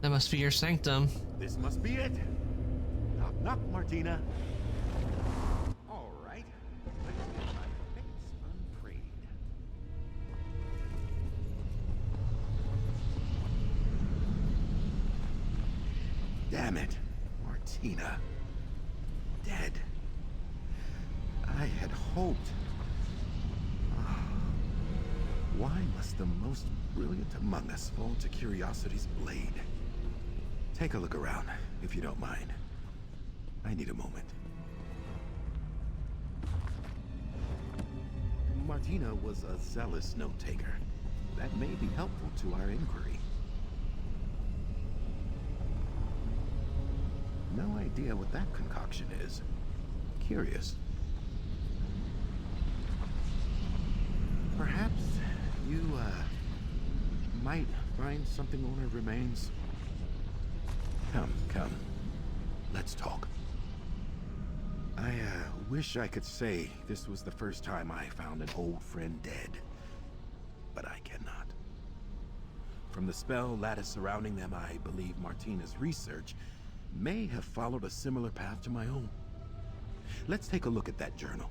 That must be your sanctum. This must be it. Knock, knock, Martina. All right. Let's get my fates unfreed. Damn it, Martina. Dead. I had hoped. Why must the most brilliant among us fall to curiosity's blade? Take a look around, if you don't mind. I need a moment. Martina was a zealous note-taker. That may be helpful to our inquiry. No idea what that concoction is. Curious. Perhaps you, might find something on her remains. Come. Let's talk. I, wish I could say this was the first time I found an old friend dead. But I cannot. From the spell lattice surrounding them, I believe Martina's research may have followed a similar path to my own. Let's take a look at that journal.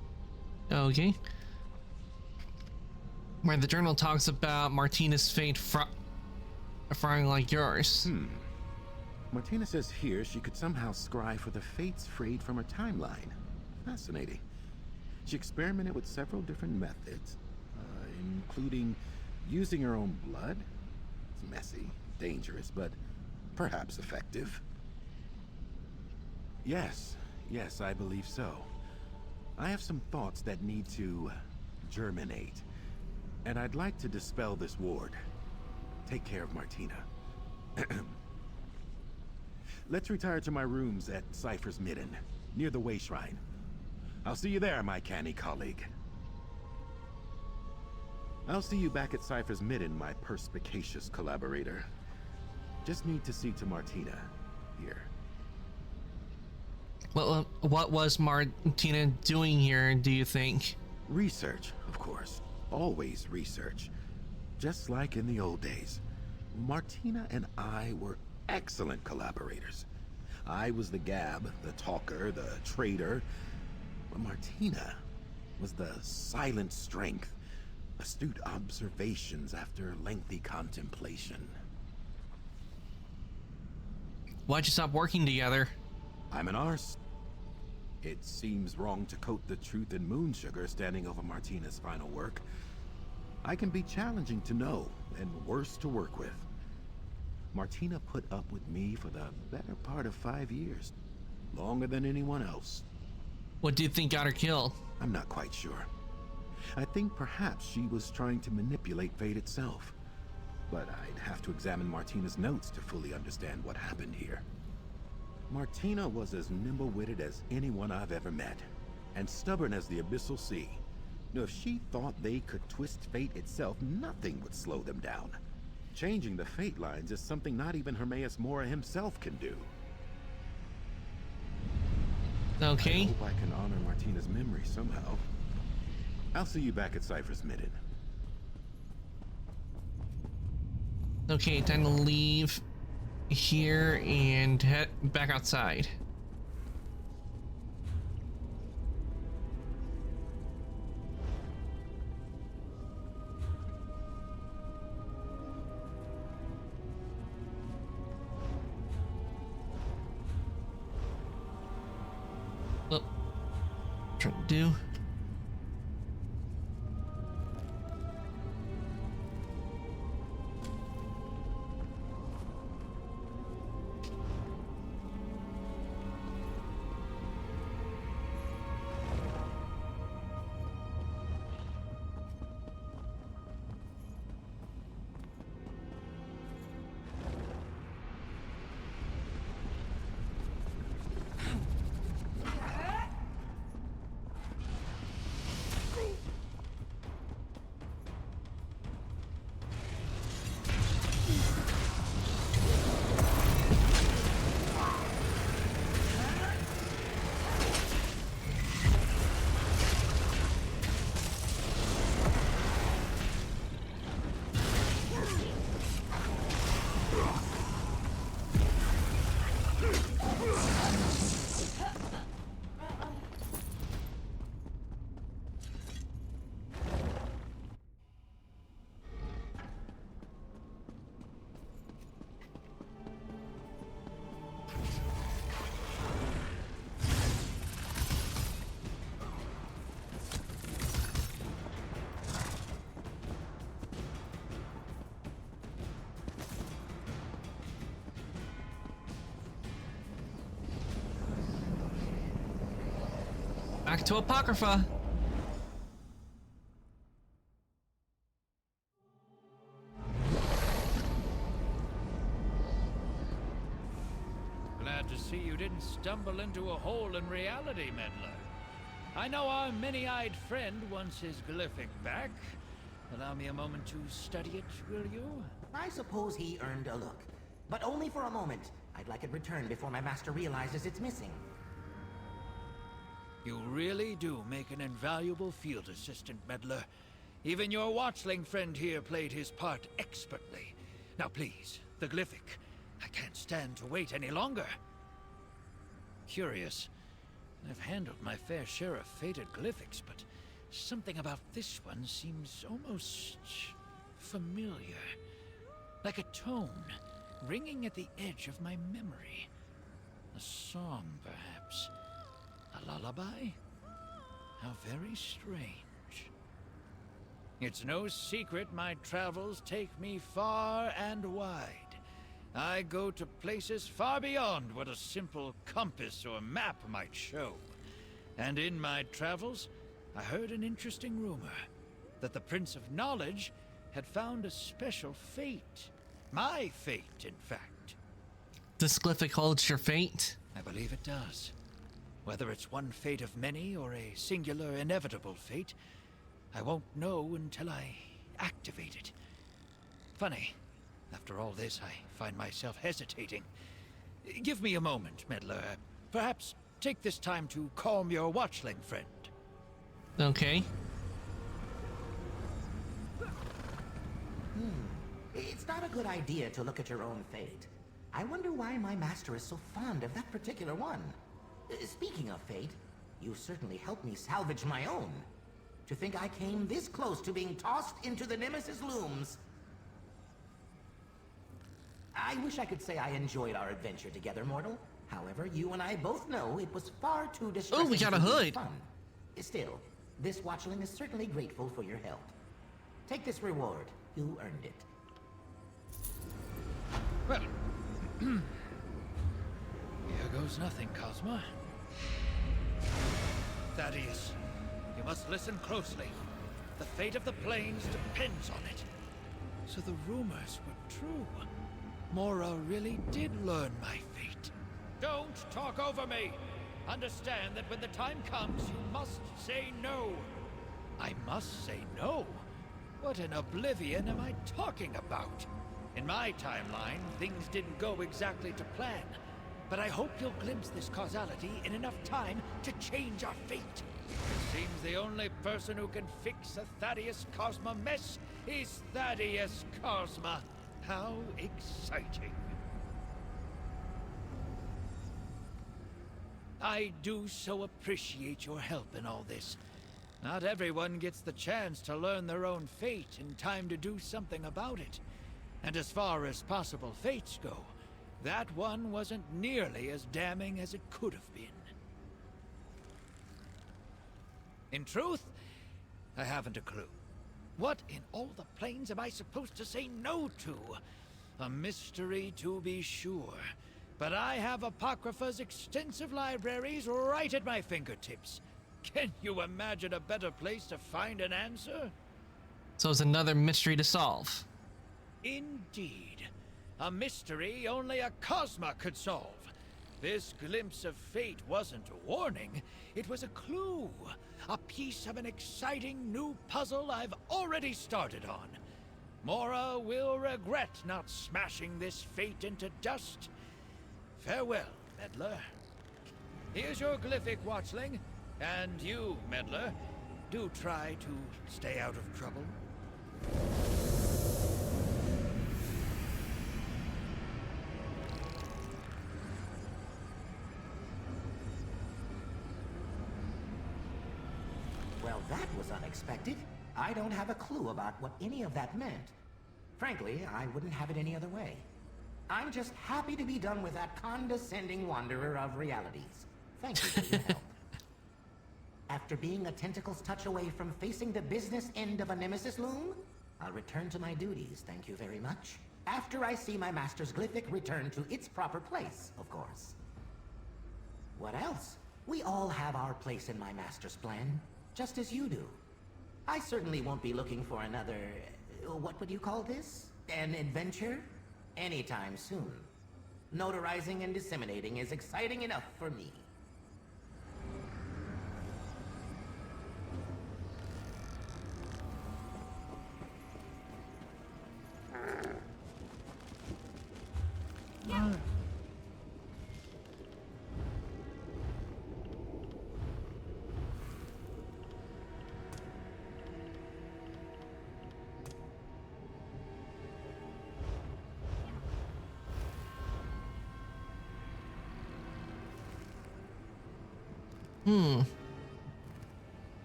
Okay. Where the journal talks about Martina's fate frying like yours. Martina says here she could somehow scry for the fates frayed from her timeline. Fascinating. She experimented with several different methods, including using her own blood. It's messy, dangerous, but perhaps effective. Yes, I believe so. I have some thoughts that need to germinate, and I'd like to dispel this ward. Take care of Martina. Let's retire to my rooms at Cypher's Midden, near the Way Shrine. I'll see you there, my canny colleague. I'll see you back at Cypher's Midden, my perspicacious collaborator. Just need to see to Martina, here. Well, what was Martina doing here, do you think? Research, of course. Always research. Just like in the old days. Martina and I were excellent collaborators. I was the gab, the talker, the trader. But Martina was the silent strength, astute observations after lengthy contemplation. Why'd you stop working together? I'm an arse. It seems wrong to coat the truth in moon sugar standing over Martina's final work. I can be challenging to know and worse to work with. Martina put up with me for the better part of 5 years. Longer than anyone else. What do you think got her killed? I'm not quite sure. I think perhaps she was trying to manipulate fate itself. But I'd have to examine Martina's notes to fully understand what happened here. Martina was as nimble-witted as anyone I've ever met, and stubborn as the abyssal sea. Now, if she thought they could twist fate itself, nothing would slow them down. Changing the fate lines is something not even Hermaeus Mora himself can do. Okay. I hope I can honor Martina's memory somehow. I'll see you back at Cypher's Midden. Okay, time to leave here and head back outside. Trying to do. Back to Apocrypha. Glad to see you didn't stumble into a hole in reality, meddler. I know our many-eyed friend wants his glyphic back. Allow me a moment to study it, will you? I suppose he earned a look. But only for a moment. I'd like it returned before my master realizes it's missing. You really do make an invaluable field assistant, meddler. Even your watchling friend here played his part expertly. Now please, the glyphic. I can't stand to wait any longer. Curious. I've handled my fair share of fated glyphics, but something about this one seems almost familiar. Like a tone, ringing at the edge of my memory. A song, perhaps. A lullaby? How very strange. It's no secret my travels take me far and wide. I go to places far beyond what a simple compass or map might show. And in my travels, I heard an interesting rumor that the Prince of Knowledge had found a special fate. My fate, in fact. This glyphic holds your fate? I believe it does. Whether it's one fate of many or a singular inevitable fate, I won't know until I activate it. Funny, after all this, I find myself hesitating. Give me a moment, meddler. Perhaps take this time to calm your watchling friend. Okay. It's not a good idea to look at your own fate. I wonder why my master is so fond of that particular one. Speaking of fate, you certainly helped me salvage my own. To think I came this close to being tossed into the Nemesis looms. I wish I could say I enjoyed our adventure together, mortal. However, you and I both know it was far too distressing. Oh, we got a hood. Fun. Still, this watchling is certainly grateful for your help. Take this reward. You earned it. Well, here goes nothing, Cosma. Thaddeus, you must listen closely. The fate of the plains depends on it. So the rumors were true. Mora really did learn my fate. Don't talk over me! Understand that when the time comes, you must say no. I must say no? What in oblivion am I talking about? In my timeline, things didn't go exactly to plan. But I hope you'll glimpse this causality in enough time to change our fate. It seems the only person who can fix a Thaddeus Cosma mess is Thaddeus Cosma. How exciting. I do so appreciate your help in all this. Not everyone gets the chance to learn their own fate in time to do something about it. And as far as possible fates go, that one wasn't nearly as damning as it could have been. In truth, I haven't a clue. What in all the planes am I supposed to say no to? A mystery to be sure. But I have Apocrypha's extensive libraries right at my fingertips. Can you imagine a better place to find an answer? So it's another mystery to solve. Indeed. A mystery only a Cosma could solve. This glimpse of fate wasn't a warning, it was a clue. A piece of an exciting new puzzle I've already started on. Mora will regret not smashing this fate into dust. Farewell, meddler. Here's your glyphic, watchling. And you, meddler, do try to stay out of trouble. Well, that was unexpected. I don't have a clue about what any of that meant. Frankly, I wouldn't have it any other way. I'm just happy to be done with that condescending wanderer of realities. Thank you for your help. After being a tentacle's touch away from facing the business end of a nemesis loom, I'll return to my duties, thank you very much. After I see my master's glyphic return to its proper place, of course. What else? We all have our place in my master's plan, just as you do. I certainly won't be looking for another... what would you call this? An adventure? Anytime soon. Notarizing and disseminating is exciting enough for me.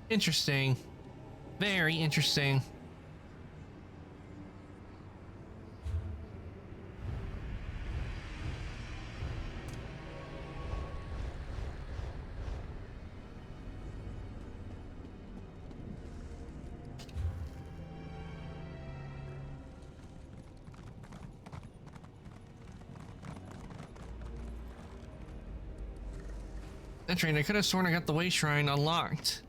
Interesting. Very interesting. Entering, I could have sworn I got the way shrine unlocked.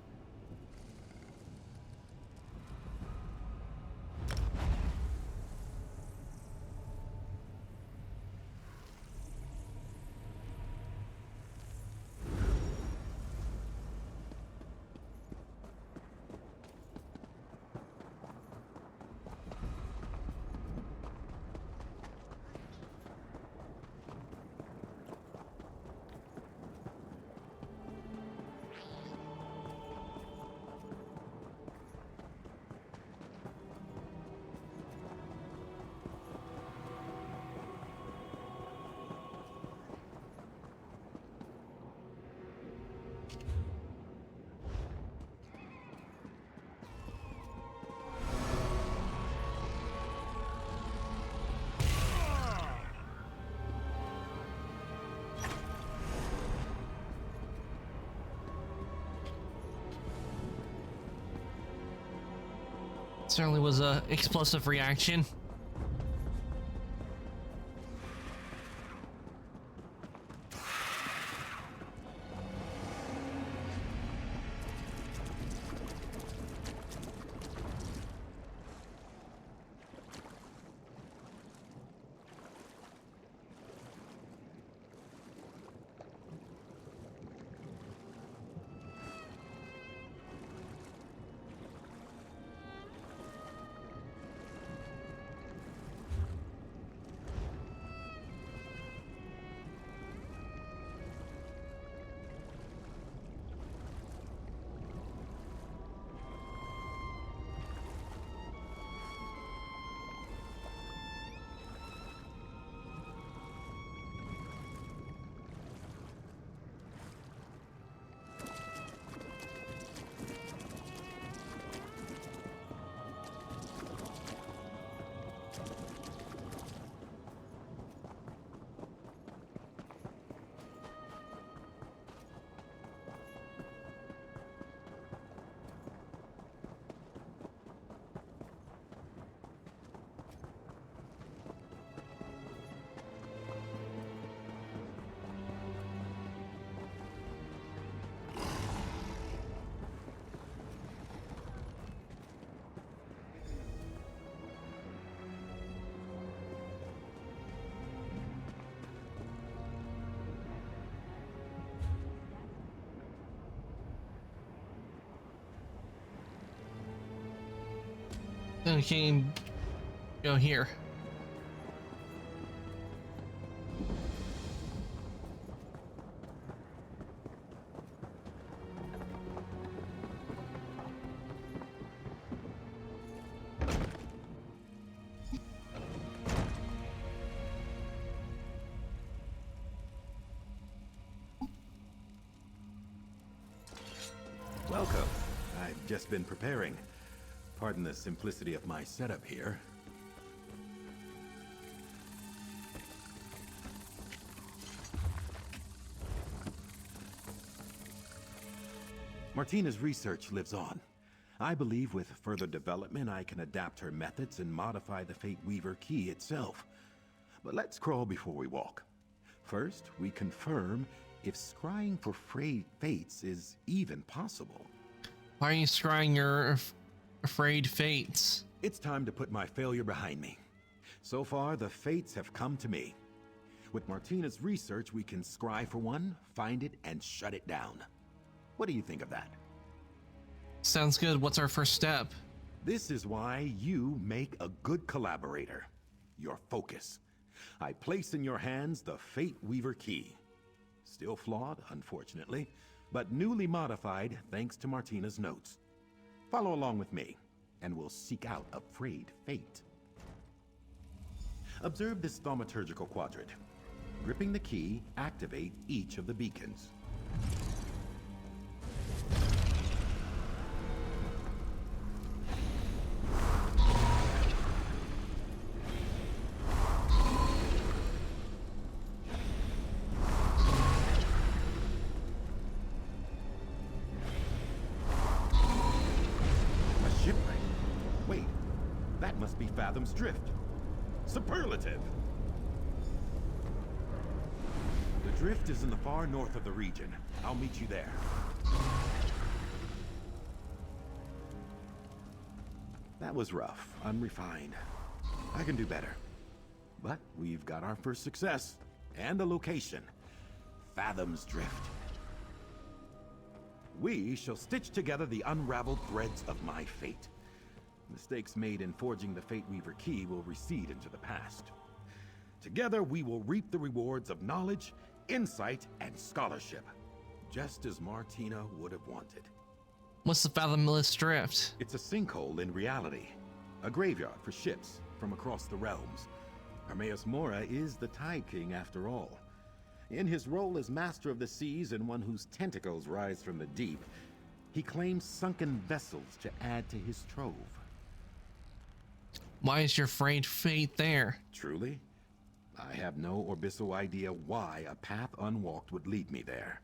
Certainly was a explosive reaction. Okay, go here. Welcome. I've just been preparing. Pardon the simplicity of my setup here. Martina's research lives on. I believe with further development I can adapt her methods and modify the Fate Weaver key itself. But let's crawl before we walk. First, we confirm if scrying for frayed fates is even possible. Why are you scrying your frayed fates? It's time to put my failure behind me. So far, the fates have come to me. With Martina's research, we can scry for one, find it, and shut it down. What do you think of that? Sounds good. What's our first step? This is why you make a good collaborator. Your focus. I place in your hands the Fate Weaver key. Still flawed, unfortunately, but newly modified thanks to Martina's notes. Follow along with me, and we'll seek out a frayed fate. Observe this thaumaturgical quadrant. Gripping the key, activate each of the beacons. Fathom's Drift. Superlative! The drift is in the far north of the region. I'll meet you there. That was rough, unrefined. I can do better. But we've got our first success, and a location. Fathom's Drift. We shall stitch together the unraveled threads of my fate. Mistakes made in forging the Fate Weaver key will recede into the past. Together, we will reap the rewards of knowledge, insight, and scholarship, just as Martina would have wanted. What's the Fathomless Drift? It's a sinkhole in reality, a graveyard for ships from across the realms. Hermaeus Mora is the Tide King after all. In his role as Master of the Seas and one whose tentacles rise from the deep, he claims sunken vessels to add to his trove. Why is your frayed fate there? Truly? I have no Orbiso idea why a path unwalked would lead me there.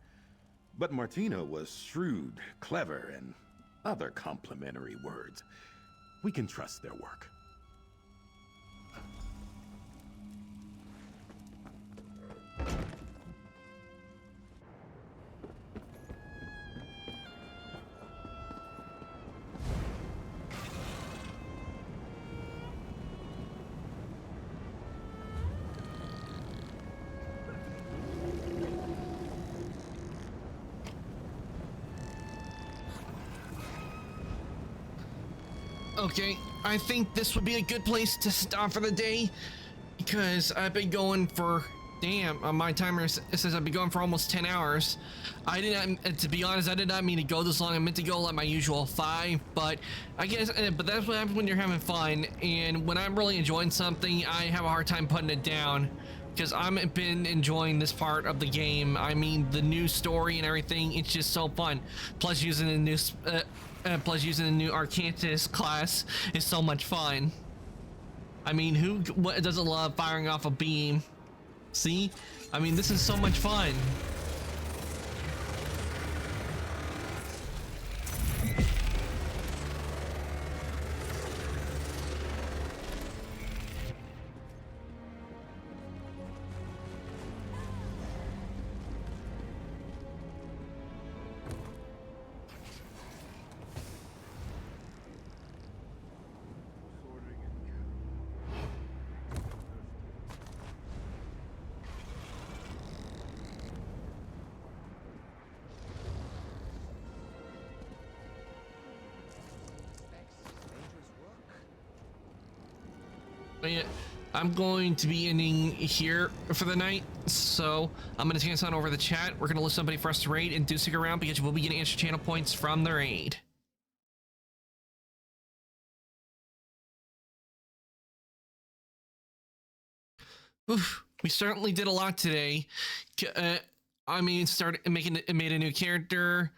But Martina was shrewd, clever, and other complimentary words. We can trust their work. Okay, I think this would be a good place to stop for the day, because I've been going for, my timer says I've been going for almost 10 hours. I did not, to be honest, I did not mean to go this long. I meant to go like my usual 5, but I guess, but that's what happens when you're having fun, and when I'm really enjoying something, I have a hard time putting it down, because I've been enjoying this part of the game. I mean, the new story and everything, it's just so fun. Plus using the new, using the new Arcantus class is so much fun. I mean, who doesn't love firing off a beam? See? I mean, this is so much fun. But yeah, I'm going to be ending here for the night, so I'm going to take us on over the chat. We're going to list somebody for us to raid, and do stick around because we'll be getting extra channel points from the raid. Oof, we certainly did a lot today. I mean, made a new character,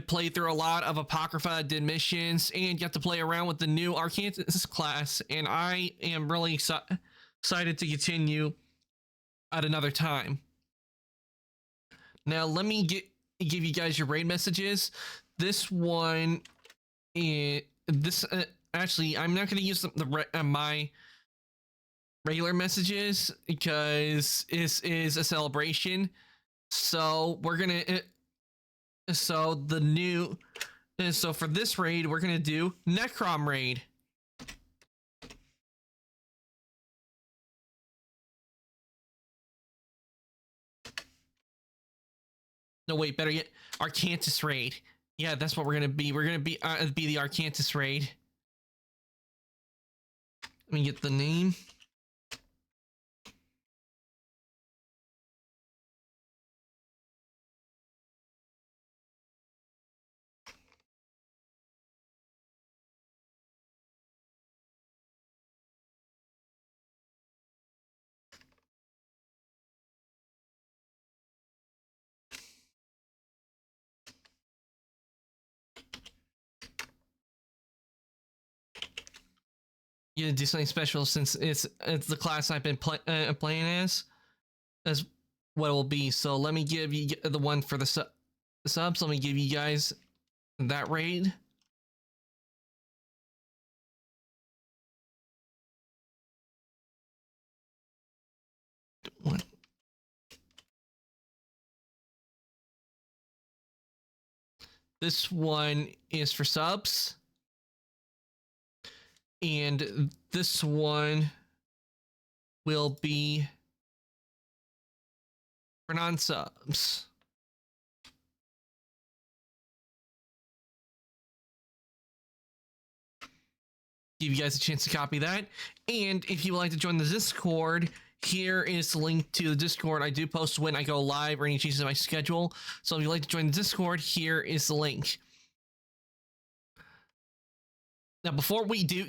played through a lot of Apocrypha, did missions, and got to play around with the new Arcanist class. And I am really excited to continue at another time. Now, let me give you guys your raid messages. This one, actually, I'm not going to use my regular messages because this is a celebration. So we're gonna so for this raid we're gonna do Necrom raid. No, wait, better yet, Arcanist raid. Yeah, that's what we're gonna be. We're gonna be the Arcanist raid. Let me get the name. You do something special since it's the class I've been playing as what it will be. So let me give you the one for the subs. Let me give you guys that raid. One. This one is for subs. And this one will be for non-subs. Give you guys a chance to copy that. And if you would like to join the Discord, here is the link to the Discord. I do post when I go live or any changes in my schedule. So if you'd like to join the Discord, here is the link. Now, before we do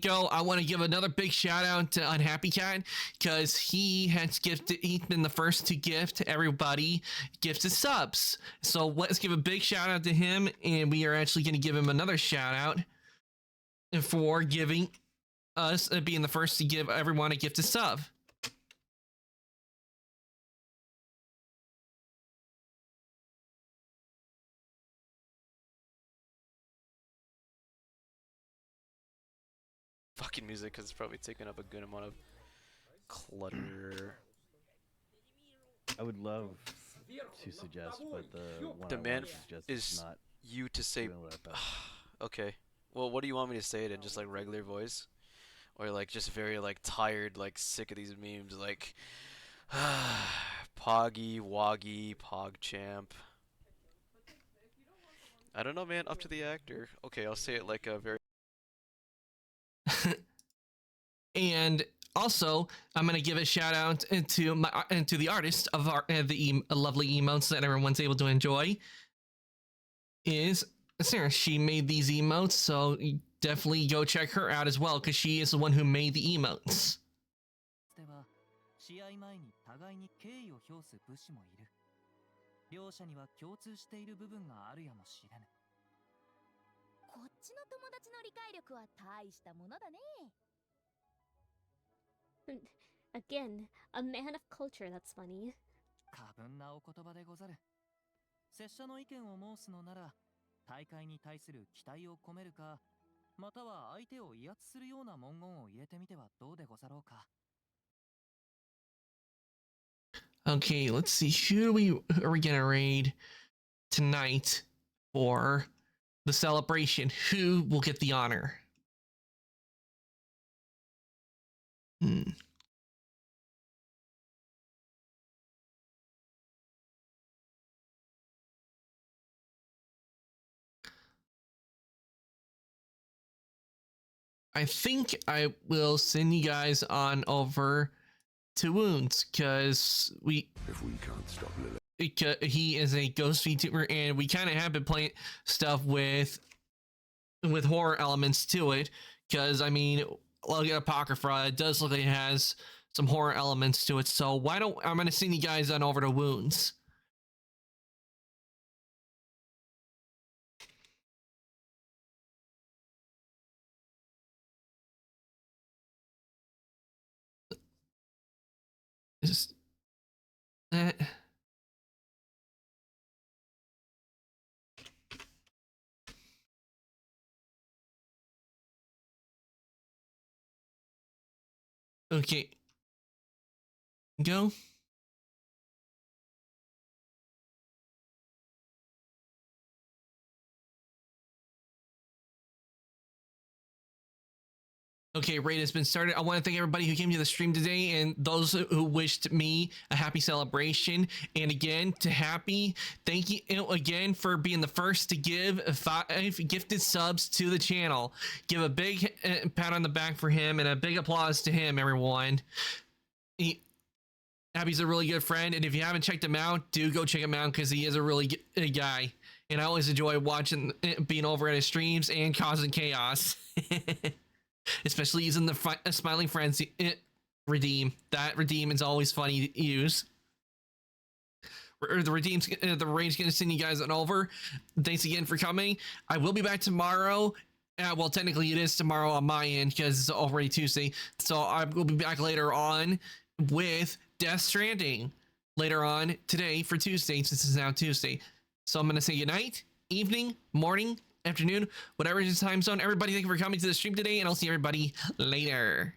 go, I want to give another big shout out to Unhappy Cat because he's been the first to gift everybody gifted subs. So let's give a big shout out to him, and we are actually going to give him another shout out for giving us being the first to give everyone a gifted sub. Fucking music, because it's probably taking up a good amount of clutter. I would love to suggest, but the one demand is not not you to say. doing what I thought. Okay. Well, what do you want me to say it in? Just like regular voice, or like just very like tired, like sick of these memes, like Poggy, Woggy, PogChamp. I don't know, man. Up to the actor. Okay, I'll say it like a very. And also, I'm gonna give a shout out to the artist of the lovely emotes that everyone's able to enjoy. Is Sarah? She made these emotes, so definitely go check her out as well because she is the one who made the emotes. 試合前に互いに敬意を表す武士もいる。両者には共通している部分があるやもしれぬ。こっちの友達の理解力は大したものだね。Again, a man of culture, that's funny. 過分なお言葉でござる。拙者の意見を申すのなら、大会に対する期待を込めるか、または相手を威圧するような文言を入れてみてはどうでござろうか。Okay, let's see. Who are we gonna raid tonight for the celebration? Who will get the honor? I think I will send you guys on over to Wounds, because if we can't stop Lily, he is a ghost VTuber, and we kind of have been playing stuff with horror elements to it, because I mean, look at Apocrypha, it does look like it has some horror elements to it. So why don't I'm gonna send you guys on over to Wounds. Just okay, go. Okay, raid has been started. I want to thank everybody who came to the stream today, and those who wished me a happy celebration. And again, to Happy, thank you again for being the first to give 5 gifted subs to the channel. Give a big pat on the back for him, and a big applause to him, everyone. Happy's a really good friend, and if you haven't checked him out, do go check him out, because he is a really good guy. And I always enjoy watching, being over at his streams and causing chaos. Especially using the Smiling Friends redeem. That redeem is always funny to use. The redeem's the raid's gonna send you guys on over. Thanks again for coming. I will be back tomorrow. Well, technically it is tomorrow on my end, because it's already Tuesday. So I will be back later on with Death Stranding later on today for Tuesday, since it's now Tuesday. So I'm gonna say good night, evening, morning, afternoon, whatever is the time zone. Everybody, thank you for coming to the stream today, and I'll see everybody later.